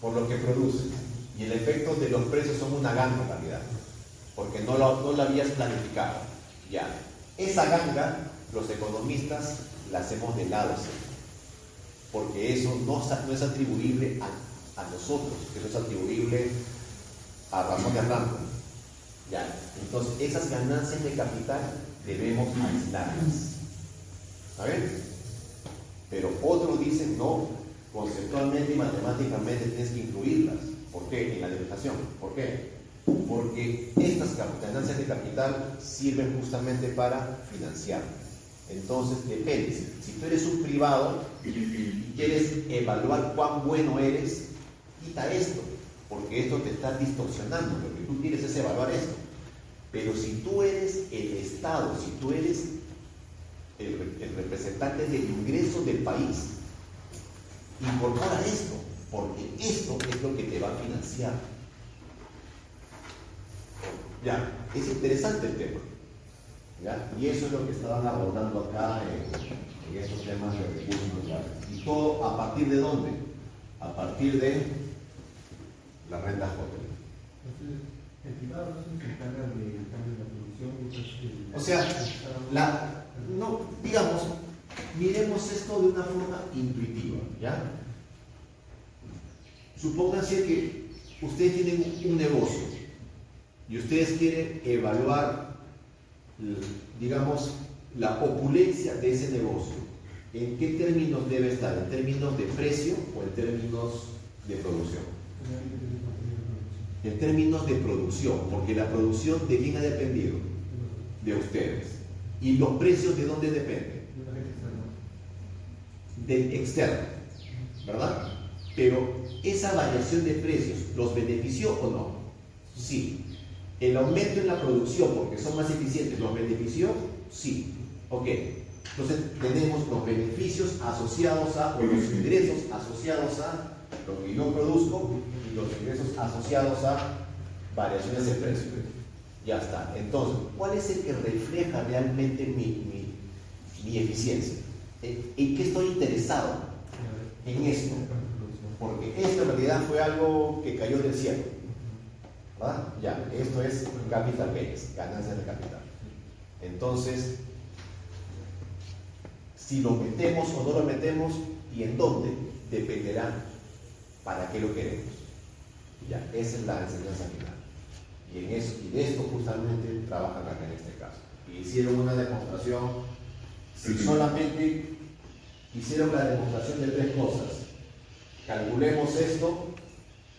Por lo que produces. Y el efecto de los precios son una ganga en realidad, porque no lo habías planificado. Ya. Esa ganga, los economistas la hacemos de lado, ¿sí? Porque eso no es atribuible a nosotros, eso es atribuible a razones random. Ya. Entonces, esas ganancias de capital debemos aislarlas. ¿Saben? Pero otros dicen, no, conceptualmente y matemáticamente tienes que incluirlas. ¿Por qué? En la deflación. ¿Por qué? Porque estas ganancias de capital sirven justamente para financiar. Entonces, depende. Si tú eres un privado y quieres evaluar cuán bueno eres, quita esto, porque esto te está distorsionando. Lo que tú quieres es evaluar esto. Pero si tú eres el Estado, si tú eres el representante del ingreso del país, incorpora esto, porque esto es lo que te va a financiar. Ya, es interesante el tema. ¿Ya? Y eso es lo que estaban abordando acá en estos temas de recursos naturales. ¿Y todo a partir de dónde? A partir de la renta joven. Entonces, el privado no se encarga del cambio de la producción. O sea, no, digamos, miremos esto de una forma intuitiva, ¿ya? Supónganse que ustedes tienen un negocio y ustedes quieren evaluar, digamos, la opulencia de ese negocio. ¿En qué términos debe estar? ¿En términos de precio o en términos de producción? En términos de producción, porque la producción ¿de quién ha dependido? De ustedes. ¿Y los precios de dónde dependen? Del externo, ¿verdad? Pero esa variación de precios, ¿los benefició o no? Sí. ¿El aumento en la producción, porque son más eficientes, los benefició? Sí. Ok. Entonces tenemos los beneficios asociados a, o los ingresos asociados a lo que yo produzco y los ingresos asociados a variaciones de precio. Ya está. Entonces, ¿cuál es el que refleja realmente mi eficiencia? ¿En qué estoy interesado? En esto. Porque esto en realidad fue algo que cayó del cielo. ¿Verdad? Ya, esto es capital gains, ganancias de capital. Entonces, si lo metemos o no lo metemos y en dónde, dependerá para qué lo queremos. Ya, esa es la enseñanza final. Y de esto justamente trabajan acá en este caso. Y hicieron una demostración, si solamente hicieron la demostración de 3 cosas, calculemos esto,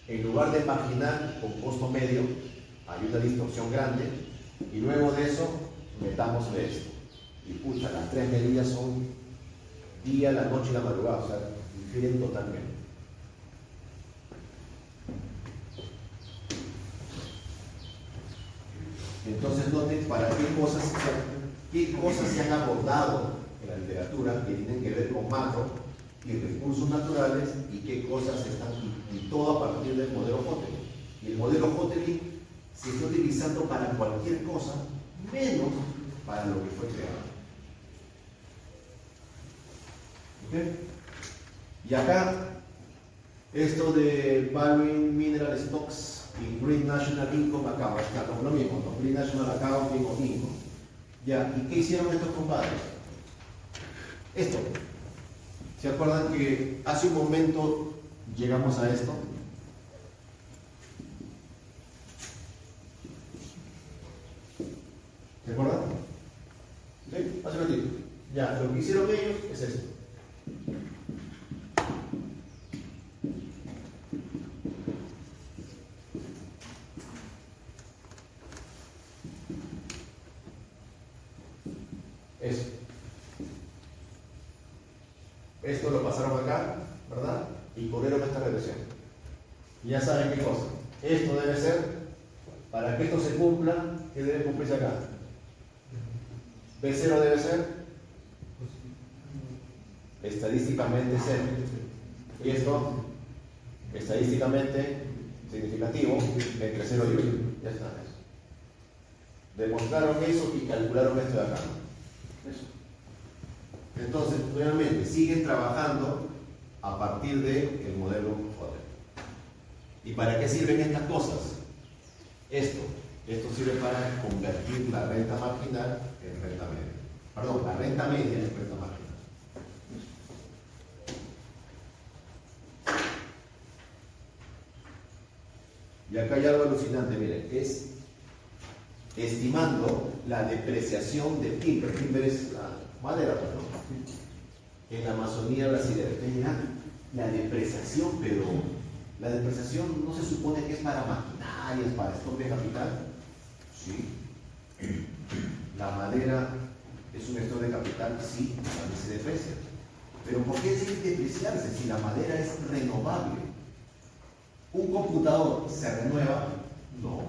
en lugar de marginal con costo medio, hay una distorsión grande, y luego de eso, metámosle esto. Y pucha, las 3 medidas son día, la noche y la madrugada, o sea, difieren totalmente. Entonces noten para qué cosas se han abordado en la literatura que tienen que ver con macro y recursos naturales y qué cosas están Y todo a partir del modelo Hotelling. Y el modelo Hotelling se está utilizando para cualquier cosa, menos para lo que fue creado. ¿Ok? Y acá, esto de Valuing Mineral Stocks y Green National Income Account, está como lo mismo, ¿no? Green National Accounting o Income. Ya, ¿y qué hicieron estos compadres? Esto. ¿Se acuerdan que hace un momento llegamos a esto? ¿Se acuerdan? ¿Sí? Hace un ratito. Ya, lo que hicieron ellos es esto. Eso. Esto lo pasaron acá, ¿verdad? Y corrieron esta regresión. Y ya saben qué cosa. Esto debe ser, para que esto se cumpla, ¿qué debe cumplirse acá? B0 debe ser estadísticamente 0. Y esto, estadísticamente significativo, entre 0 y 1. Ya está. Eso. Demostraron eso y calcularon esto de acá. Eso. Entonces, nuevamente, siguen trabajando a partir del modelo Hotelling. ¿Y para qué sirven estas cosas? Esto sirve para convertir la renta marginal en renta media. Perdón, la renta media en renta marginal. Y acá hay algo alucinante, miren, es estimando la depreciación de timber. Timber es la madera, ¿no? En la Amazonía brasileña. La depreciación, pero la depreciación no se supone que es para maquinarias, para stock de capital. Sí. La madera es un stock de capital, sí, también se deprecia. Pero ¿por qué debe depreciarse si la madera es renovable? ¿Un computador se renueva? No.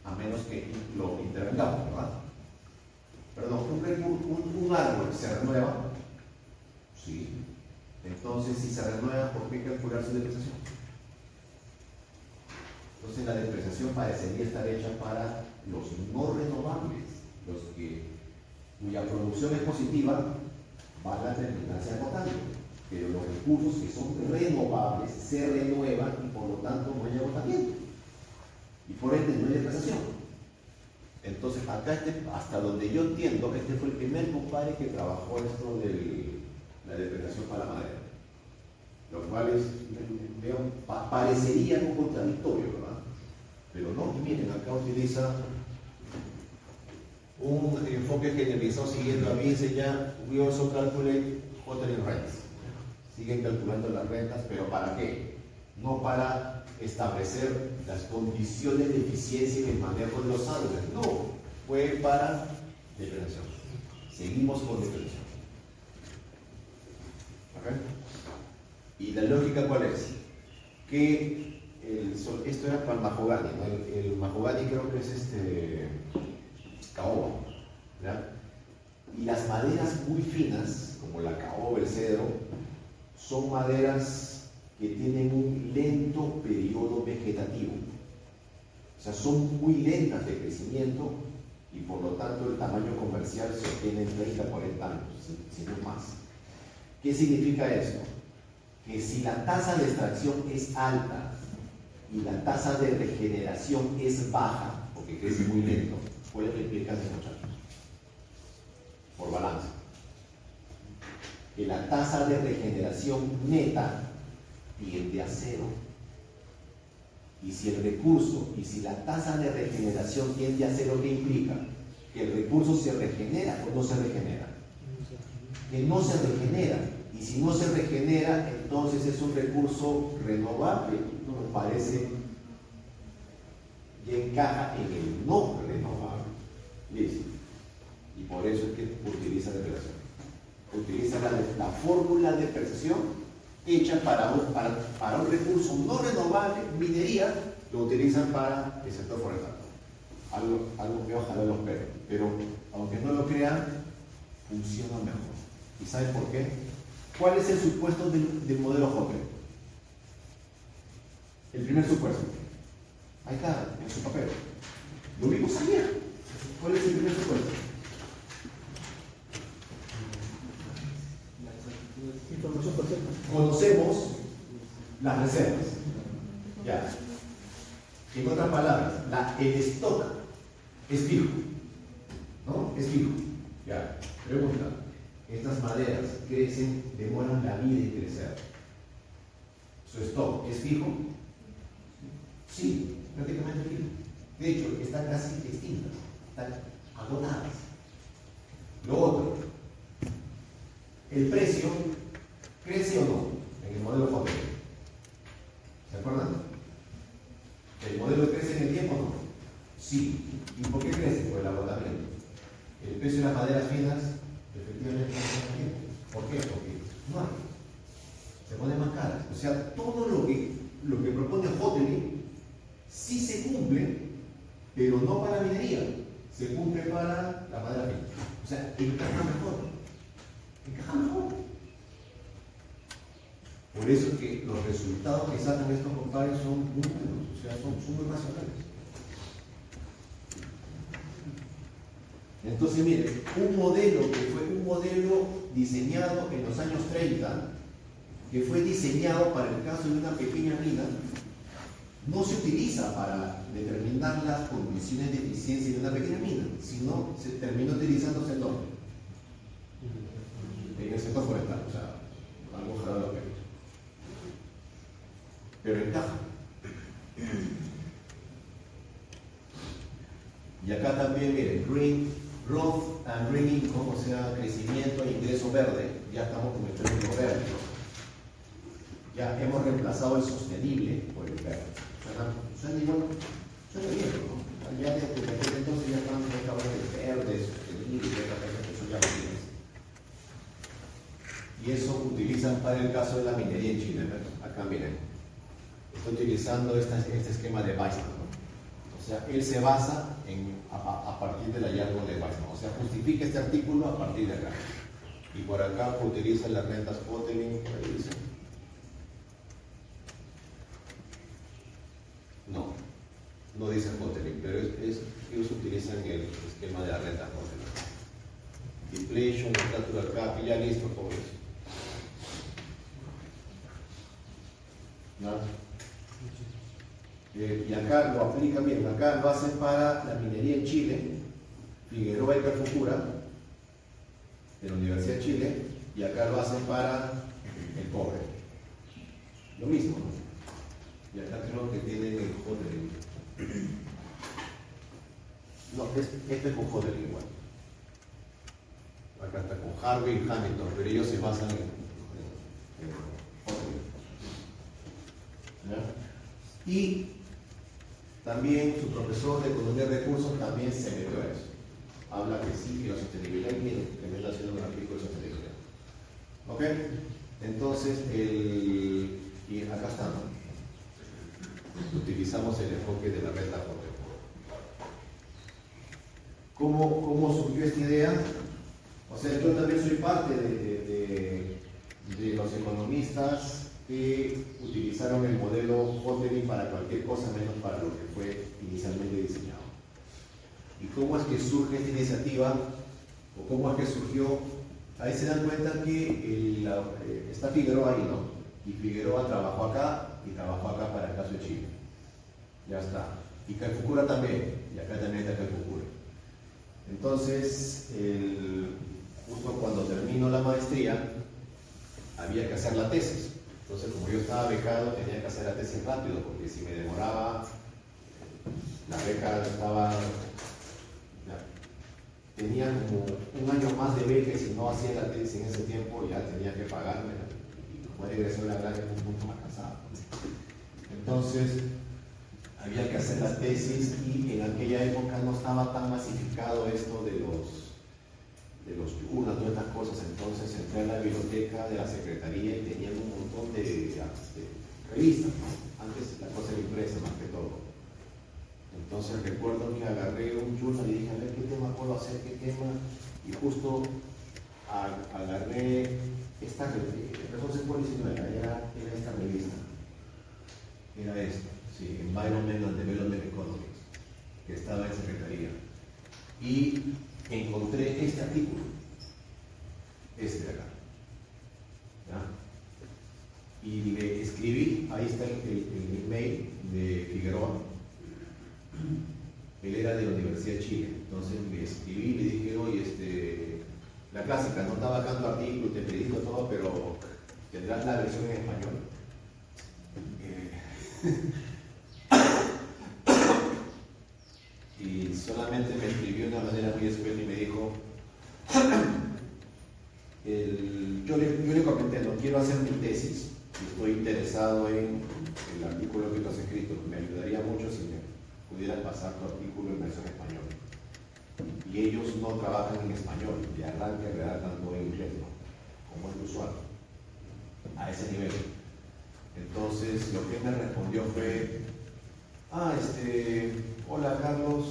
A menos que lo intervengamos, ¿verdad? Perdón, un árbol se renueva. Sí. Entonces, si se renueva, ¿por qué calcular su depreciación? Entonces, la depreciación parecería estar hecha para los no renovables, los cuya producción es positiva, van a terminarse agotando. Pero los recursos que son renovables se renuevan y por lo tanto no hay agotamiento. Y por ende no hay depreciación. Entonces, acá hasta donde yo entiendo, este fue el primer compadre que trabajó esto de la depreciación para la madera. Lo cual es, parecería un contradictorio, ¿verdad? Pero no, y miren, acá utiliza un enfoque generalizado siguiendo a Vince ya, we also calculate hotel rents. Siguen calculando las rentas, pero ¿para qué? No para establecer las condiciones de eficiencia en el manejo de los árboles, no, fue para depreciación. Seguimos con depreciación. ¿Okay? ¿Y la lógica cuál es? Que esto era para el mahogany, ¿no? El mahogany creo que es caoba, ¿verdad? Y las maderas muy finas, como la caoba, el cedro, son maderas que tienen un lento periodo vegetativo. O sea, son muy lentas de crecimiento y por lo tanto el tamaño comercial se obtiene en 30 a 40 años, si no más. ¿Qué significa esto? Que si la tasa de extracción es alta y la tasa de regeneración es baja, porque crece muy lento, puede replicarse en 8 años, por balance. Que la tasa de regeneración neta tiende a 0. Y si el recurso, y si la tasa de regeneración tiende a 0, ¿qué implica? Que el recurso se regenera o no se regenera. Que no se regenera. Y si no se regenera, entonces es un recurso renovable. Esto me parece que encaja en el no renovable. Listo. Y por eso es que utiliza depreciación. Utiliza la fórmula de depreciación hecha para un recurso no renovable, minería, lo utilizan para el sector forestal. Algo que ojalá lo esperen. Pero aunque no lo crean, funciona mejor. ¿Y saben por qué? ¿Cuál es el supuesto del modelo Hotel? El primer supuesto. Ahí está, en su papel. Lo vimos ayer. ¿Cuál es el primer supuesto? Información perfecta. Conocemos las reservas. Ya. En otras palabras, el stock es fijo. ¿No? Es fijo. Ya. Pregunta. Estas maderas crecen, demoran la vida en crecer. ¿Su stock es fijo? Sí, prácticamente fijo. De hecho, están casi extintas, están agotadas. Lo otro, ¿el precio crece o no en el modelo Hotel? ¿Se acuerdan? ¿El modelo crece en el tiempo o no? Sí. ¿Y por qué crece? Por el agotamiento. El precio de las maderas finas efectivamente crece en el tiempo. ¿Por qué? Porque no hay. Se ponen más caras. O sea, todo lo que propone Hoteling sí se cumple, pero no para la minería. Se cumple para la madera fina. O sea, encaja mejor. Encaja mejor. Por eso es que los resultados que sacan estos compadres son muy buenos, o sea, son muy racionales. Entonces, miren, un modelo que fue un modelo diseñado en los años 30, que fue diseñado para el caso de una pequeña mina, no se utiliza para determinar las condiciones de eficiencia de una pequeña mina, sino se terminó utilizándose en dónde? En el sector forestal, o sea, algo jalado la pena. Pero encaja. Y acá también, miren, growth and green income, o sea, crecimiento e ingreso verde, ya estamos con el término verde. Ya hemos reemplazado el sostenible por el verde. Suena igual, suena bien, ¿no? Ya desde entonces ya estamos hablando de verde, sostenible, eso ya lo tienes. Y eso utilizan para el caso de la minería en Chile, ¿verdad? Acá miren, está utilizando este esquema de Weissman, ¿no? O sea, él se basa a partir del hallazgo de Weissman, o sea, justifica este artículo a partir de acá. Y por acá utiliza las rentas Hoteling, por ahí dice. No dice Hoteling, pero ellos utilizan el esquema de la renta Hoteling. Deflation, natural cap, ya listo todo eso. ¿No? Y acá lo aplican bien, acá lo hacen para la minería en Chile, Figueroa y Carfucura, de la Universidad de Chile, y acá lo hacen para el cobre. Lo mismo, ¿no? Y acá creo que tienen el Hoteling. No, este es con Hoteling igual. Acá está con Harvey y Hamilton, pero ellos se basan en Hoteling. ¿Ya? Y también su profesor de Economía de Recursos también se metió a eso. Habla que sí, que la sostenibilidad, miren, que me está haciendo un artículo de sostenibilidad. ¿Ok? Entonces, y acá está, ¿no? Utilizamos el enfoque de la renta Hoteling. ¿Cómo surgió esta idea? O sea, yo también soy parte de los economistas que utilizaron el modelo Hoteling para cualquier cosa menos para lo que fue inicialmente diseñado. ¿Y cómo es que surge esta iniciativa? ¿O cómo es que surgió? Ahí se dan cuenta que está Figueroa ahí, ¿no? Y Figueroa trabajó acá y trabajó acá para el caso de Chile. Ya está. Y Calfucura también. Y acá también está Calfucura. Entonces, justo cuando termino la maestría, había que hacer la tesis. Entonces, como yo estaba becado, tenía que hacer la tesis rápido, porque si me demoraba, la beca estaba... Tenía como un año más de beca y si no hacía la tesis en ese tiempo, ya tenía que pagarme. Y como egresé de la granja, un punto más cansado. Entonces, había que hacer la tesis y en aquella época no estaba tan masificado esto de los turnos, todas estas cosas. Entonces entré a la biblioteca de la Secretaría y tenían un montón de revistas, ¿no? Antes la cosa era impresa más que todo. Entonces recuerdo que agarré un journal y dije, a ver qué tema puedo hacer, qué tema, y justo agarré Resources Policy no era esta revista. Era esta, sí, Environment and Development Economics, que estaba en Secretaría. Y encontré este artículo, Este de acá. ¿ya? Y le escribí, ahí está el email de Figueroa. Él era de la Universidad de Chile, entonces le escribí y le dije, oye, la clásica, no está bajando artículo, te pedí todo, pero tendrás la versión en español. Y solamente me escribió de una manera muy escueta y me dijo, yo le comenté, no quiero hacer mi tesis, estoy interesado en el artículo que tú has escrito, me ayudaría mucho si me pudieras pasar tu artículo en versión español. Y ellos no trabajan en español, de arranque redactan todo en inglés, ¿no? Como es usual, a ese nivel. Entonces lo que me respondió fue, hola Carlos,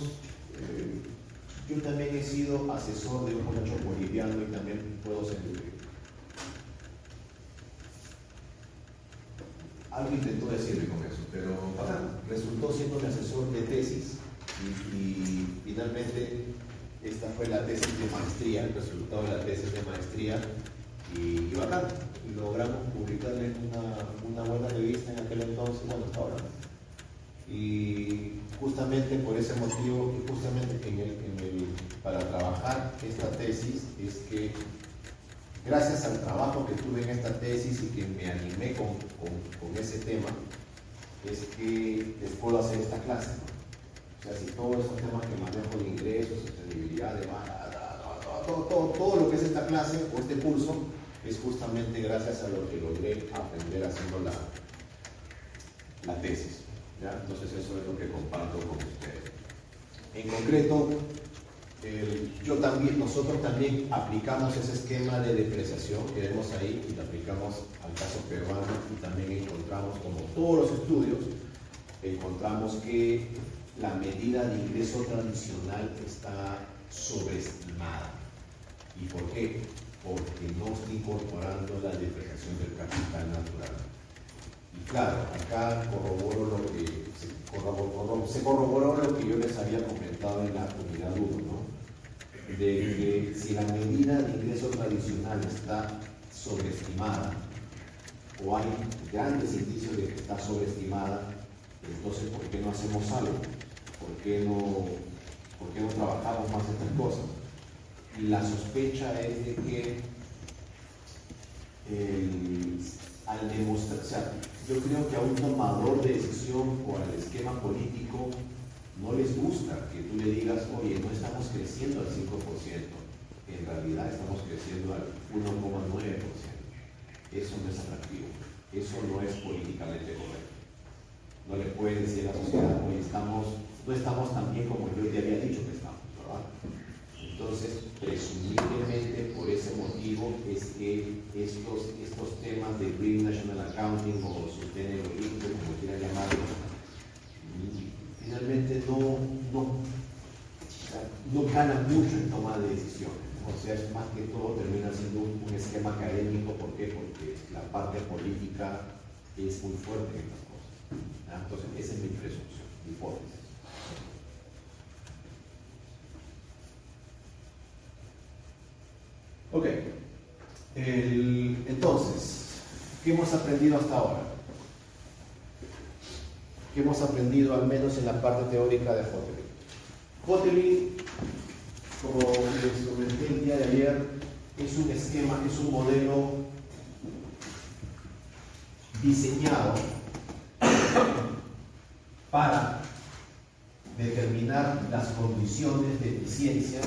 yo también he sido asesor de un muchacho boliviano y también puedo servir. Algo intentó decirme con eso, pero Resultó siendo mi asesor de tesis y finalmente esta fue la tesis de maestría, el resultado de la tesis de maestría y bacán. Logramos publicarle una buena revista en aquel entonces, bueno, hasta ahora. Y justamente por ese motivo, y justamente para trabajar esta tesis, es que gracias al trabajo que tuve en esta tesis y que me animé con ese tema, es que les puedo hacer esta clase, ¿no? O sea, si todos esos temas que manejo de ingresos, sostenibilidad, todo lo que es esta clase o este curso, es justamente gracias a lo que logré aprender haciendo la tesis, ¿ya? Entonces eso es lo que comparto con ustedes. En concreto, nosotros también aplicamos ese esquema de depreciación que vemos ahí y lo aplicamos al caso peruano y también encontramos, como todos los estudios, encontramos que la medida de ingreso tradicional está sobreestimada. ¿Y por qué? Porque no está incorporando la depreciación del capital natural. Y claro, acá se corroboró lo que yo les había comentado en la unidad 1, ¿no? De que si la medida de ingreso tradicional está sobreestimada, o hay grandes indicios de que está sobreestimada, entonces ¿por qué no hacemos algo? ¿Por qué no trabajamos más estas cosas? Y la sospecha es de que al demostrar, o sea, yo creo que a un tomador de decisión o al esquema político no les gusta que tú le digas, oye, no estamos creciendo al 5%, en realidad estamos creciendo al 1,9%. Eso no es atractivo, eso no es políticamente correcto. No le puedes decir a la sociedad, oye, no estamos tan bien como yo te había dicho que estamos, ¿verdad? Entonces, presumiblemente por ese motivo es que estos temas de Green National Accounting o Sustainability, como quieran llamarlo, finalmente no ganan mucho en toma de decisiones. O sea, es más que todo termina siendo un esquema académico. ¿Por qué? Porque la parte política es muy fuerte en estas cosas. Entonces, esa es mi presunción, mi hipótesis. Ok. Entonces, ¿qué hemos aprendido hasta ahora? ¿Qué hemos aprendido al menos en la parte teórica de Hotelling? Hotelling, como les comenté el día de ayer, es un esquema, es un modelo diseñado para determinar las condiciones de eficiencia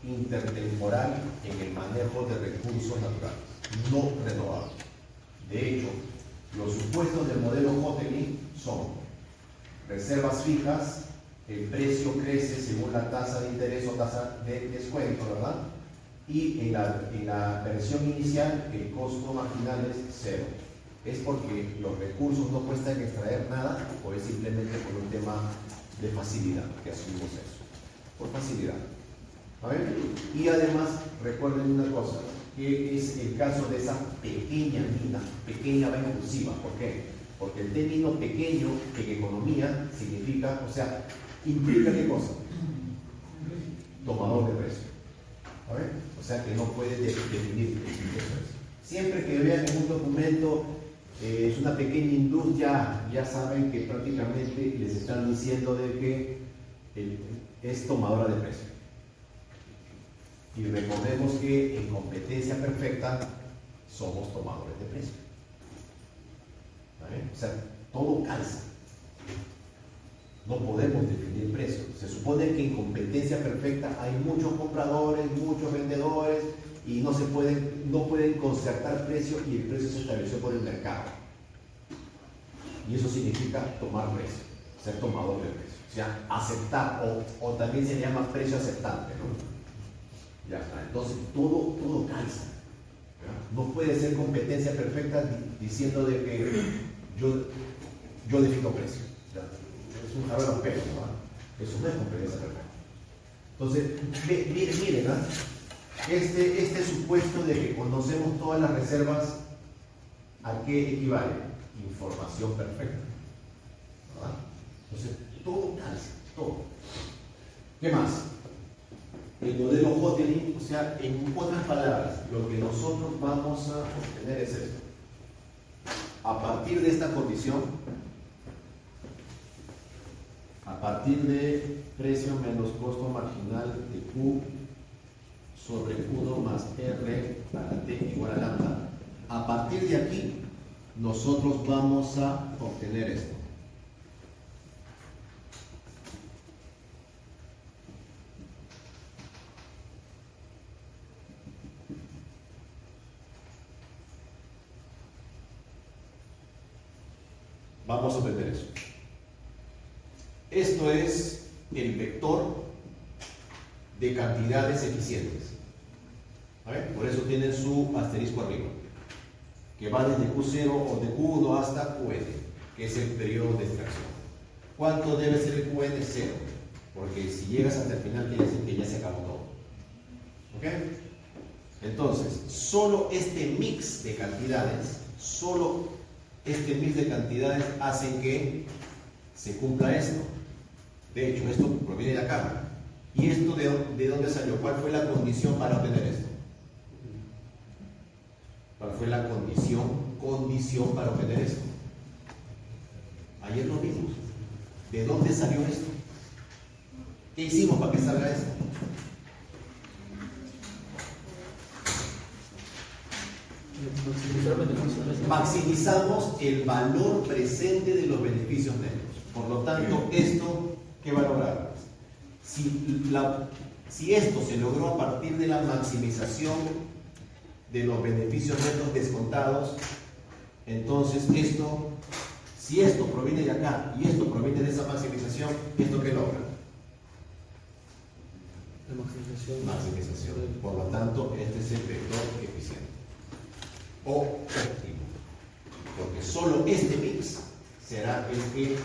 intertemporal en el manejo de recursos naturales no renovables. De hecho, los supuestos del modelo Hotelling son reservas fijas, el precio crece según la tasa de interés o tasa de descuento, ¿verdad? Y en la versión inicial el costo marginal es cero. ¿Es porque los recursos no cuestan extraer nada o es simplemente por un tema de facilidad que asumimos eso? Por facilidad. ¿A ver? Y además, recuerden una cosa, que es el caso de esa pequeña mina, pequeña va inclusiva. ¿Por qué? Porque el término pequeño en economía significa, o sea, implica ¿qué cosa? Tomador de precio. ¿Vale? O sea que no puede definir eso. Siempre que vean en un documento es una pequeña industria, ya saben que prácticamente les están diciendo de que es tomadora de precio. Y recordemos que en competencia perfecta somos tomadores de precio. ¿Vale? O sea, todo calza. No podemos definir precio. Se supone que en competencia perfecta hay muchos compradores, muchos vendedores y no pueden concertar precio y el precio se estableció por el mercado. Y eso significa tomar precio, ser tomador de precio. O sea, aceptar o también se llama precio aceptante, ¿no? Ya está. Entonces todo calza. ¿Ya? No puede ser competencia perfecta diciendo de que yo defino precio. ¿Ya? Es un jarrón de pelo, ¿no? Eso no es competencia perfecta. Entonces, miren, ¿no? Este supuesto de que conocemos todas las reservas, ¿a qué equivale? Información perfecta. ¿Verdad? Entonces, todo calza, todo. ¿Qué más? El modelo Hotelling, o sea, en otras palabras, lo que nosotros vamos a obtener es esto. A partir de esta condición, a partir de precio menos costo marginal de Q sobre 1 más R para T igual a lambda, a partir de aquí, nosotros vamos a obtener esto. Vamos a obtener eso. Esto es el vector de cantidades eficientes. ¿Vale? Por eso tienen su asterisco arriba, que va desde Q0 o de Q1 hasta Qn, que es el periodo de extracción. ¿Cuánto debe ser el Qn? 0, porque si llegas hasta el final quiere decir que ya se acabó todo. ¿Ok? Entonces, solo este mix de cantidades, hacen que se cumpla esto. De hecho, esto proviene de acá. ¿Y esto de dónde salió? ¿Cuál fue la condición para obtener esto? ¿Cuál fue la condición para obtener esto? Ayer lo vimos. ¿De dónde salió esto? ¿Qué hicimos para que salga esto? Maximizamos el valor presente de los beneficios netos. Por lo tanto, esto, ¿qué va a lograr? Si esto se logró a partir de la maximización de los beneficios netos descontados, entonces si esto proviene de acá y esto proviene de esa maximización, ¿esto qué logra? La maximización. Por lo tanto, este es el vector eficiente o óptimo, porque solo este mix será el que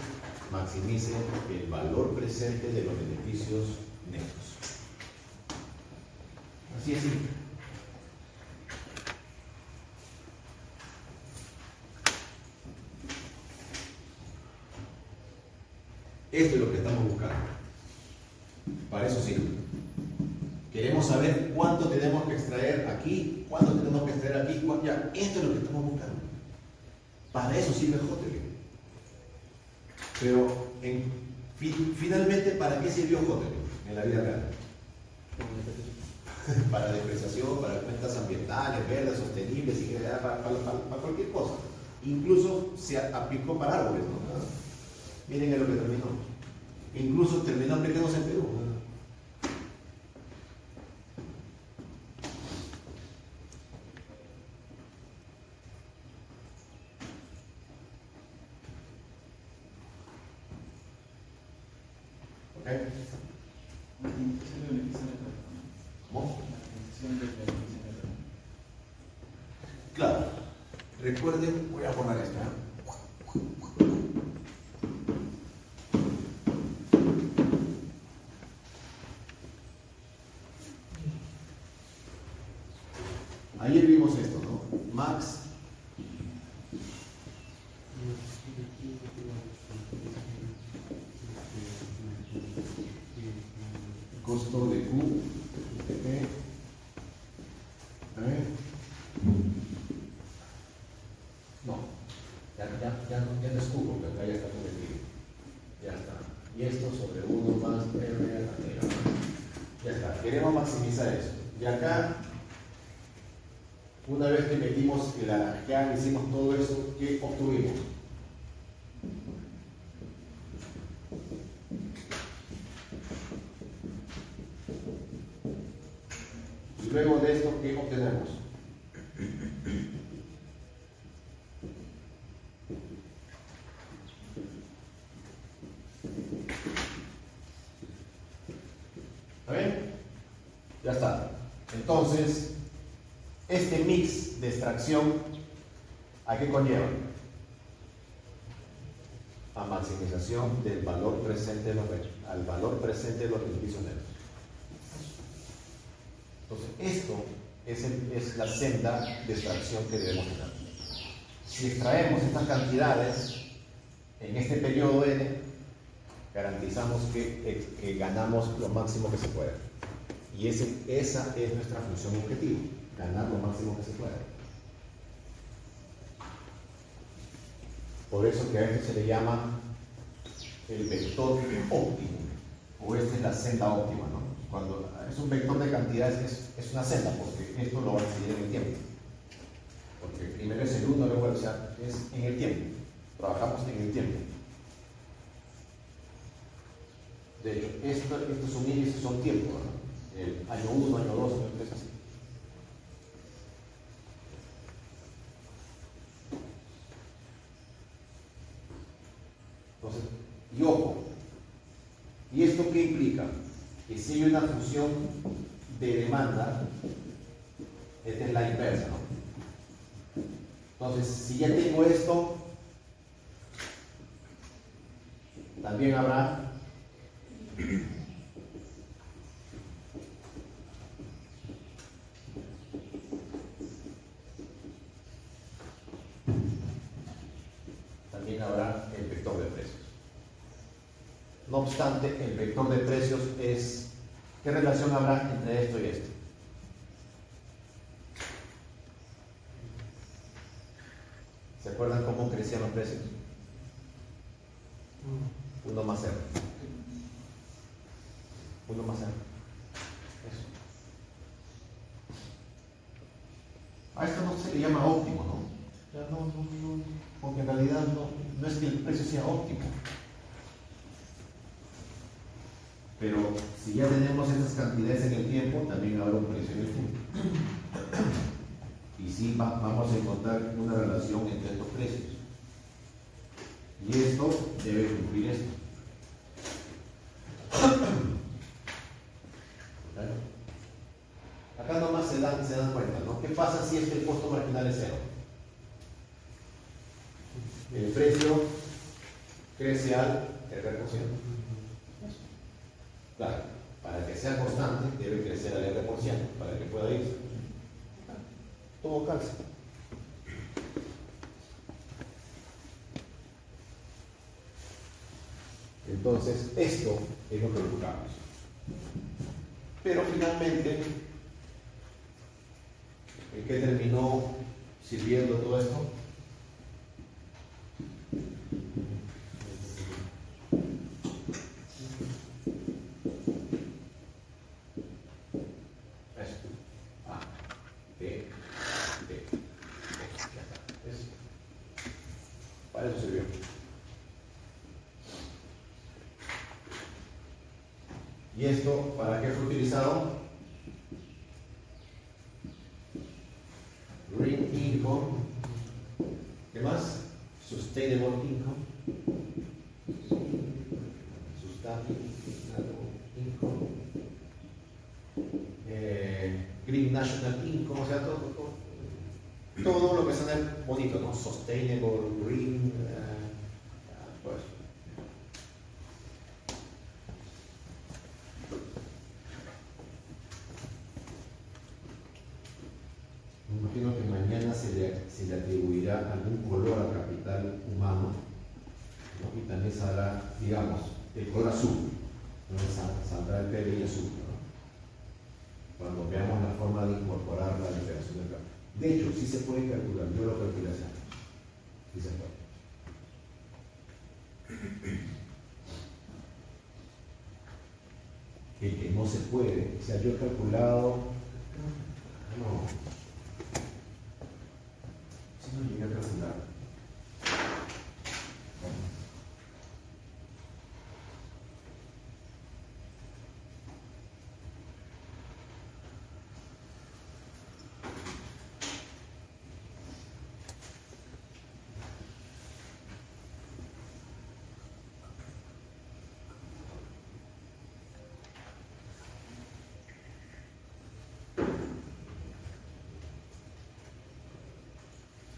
maximice el valor presente de los beneficios netos. Así es simple. Esto es lo que estamos buscando. Para eso sirve. Queremos saber cuánto tenemos que extraer aquí, cuánto tenemos que extraer aquí, ya, esto es lo que estamos buscando. Para eso sirve Hotelling. Pero finalmente, ¿para qué sirvió Hotelling en la vida real? Para depreciación, para cuentas ambientales, verdes, sostenibles, y para cualquier cosa. Incluso se aplicó para árboles, ¿no? Miren en lo que terminó. Incluso terminó aplicándose en Perú. ¿Ok? ¿Cómo? Claro. Recuerden, voy a poner esto. Ayer vimos esto, ¿no? Max costo de Q de P. A ver. No, ya no es Q, porque acá ya está convertido. Ya está. Y esto sobre 1 más R a la negra. Ya está. Queremos maximizar eso. Y acá, una vez que metimos ya hicimos todo eso, ¿qué obtuvimos? Y luego de esto, ¿qué obtenemos? ¿Está bien? Ya está. Entonces, este mix de extracción, ¿a qué conlleva? A maximización del valor presente al valor presente de los beneficios netos. Entonces, esto es la senda de extracción que debemos tener. Si extraemos estas cantidades en este periodo N, garantizamos que ganamos lo máximo que se pueda. Y esa es nuestra función objetivo, ganar lo máximo que se pueda. Por eso que a esto se le llama el vector óptimo, o esta es la senda óptima, ¿no? Cuando es un vector de cantidades, es una senda, porque esto lo va a decidir en el tiempo. Porque primero es el 1, luego es en el tiempo. Trabajamos en el tiempo. De hecho, estos son índices, son tiempos, ¿no? El año 1, año 2, año 3, así. Entonces, y ojo, ¿y esto qué implica? Que si hay una función de demanda, esta es la inversa, ¿no? Entonces, si ya tengo esto, también habrá el vector de precios. No obstante, el vector de precios es, ¿qué relación habrá entre esto y esto? ¿Se acuerdan cómo crecían los precios? 1 más R. 1 más R. Eso. A esto no se le llama óptimo, ¿no? Ya no, porque en realidad no es que el precio sea óptimo. Pero si ya tenemos esas cantidades en el tiempo, también habrá un precio en el tiempo. Y sí vamos a encontrar una relación entre estos precios. Y esto debe cumplir esto. Acá nomás se dan cuenta, ¿no? ¿Qué pasa si el costo marginal es 0? El precio crece al R%. Claro, para que sea constante debe crecer al R%, para que pueda irse. Todo calza. Entonces, esto es lo que buscamos. Pero finalmente, ¿en qué terminó sirviendo todo esto? Para eso sirvió. ¿Y esto para qué fue utilizado? Green income. ¿Qué más? Sustainable income. Sustainable income. Green national income, o sea, todo lo que suena bonito, ¿no? Sustainable, green, pues. algún color al capital humano, ¿no? Y también saldrá, digamos, el color azul, ¿no? Saldrá el PBI azul, ¿no? Cuando veamos la forma de incorporar la liberación del capital. De hecho, sí se puede calcular, yo lo calculé hace años. Sí se puede. El que no se puede, o sea, yo he calculado, no, si no llegué a calcular.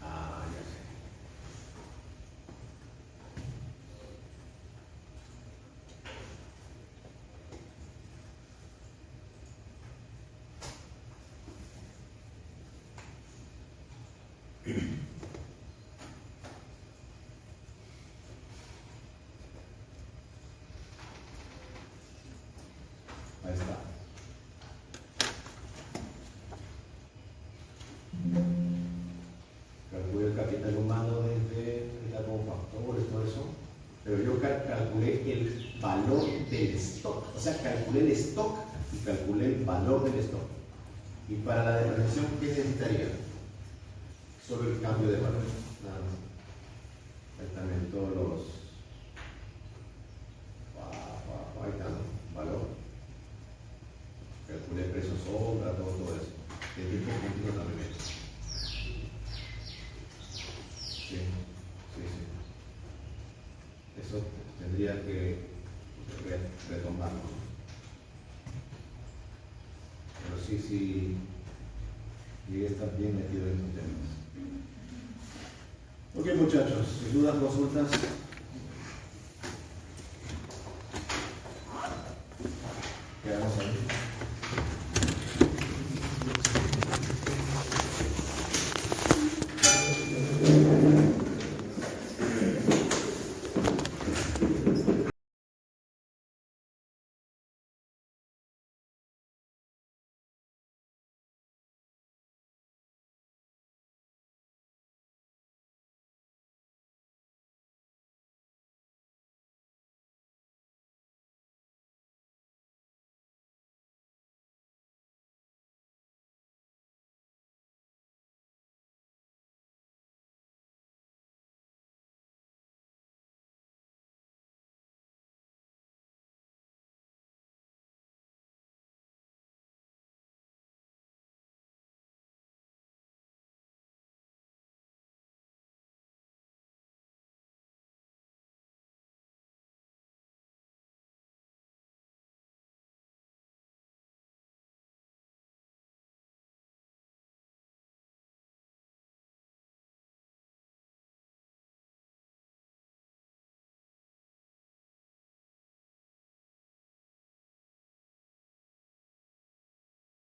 Ah, ya sé. Ahí está. Calculé el capital humano desde con factores, todo eso, pero yo calculé el valor del stock, o sea, calculé el stock y calculé el valor del stock. Y para la depreciación, ¿qué necesitaría? Solo el cambio de valor, nada más. Ahí también todos los ahí está, ¿no? Valor. Calculé precio sombra, todo eso. El tiempo continuo también. Sí. Eso tendría que retomarlo. Pero sí, llegué a estar bien metido en estos temas. Ok, muchachos, sin dudas, consultas. Quedamos ahí.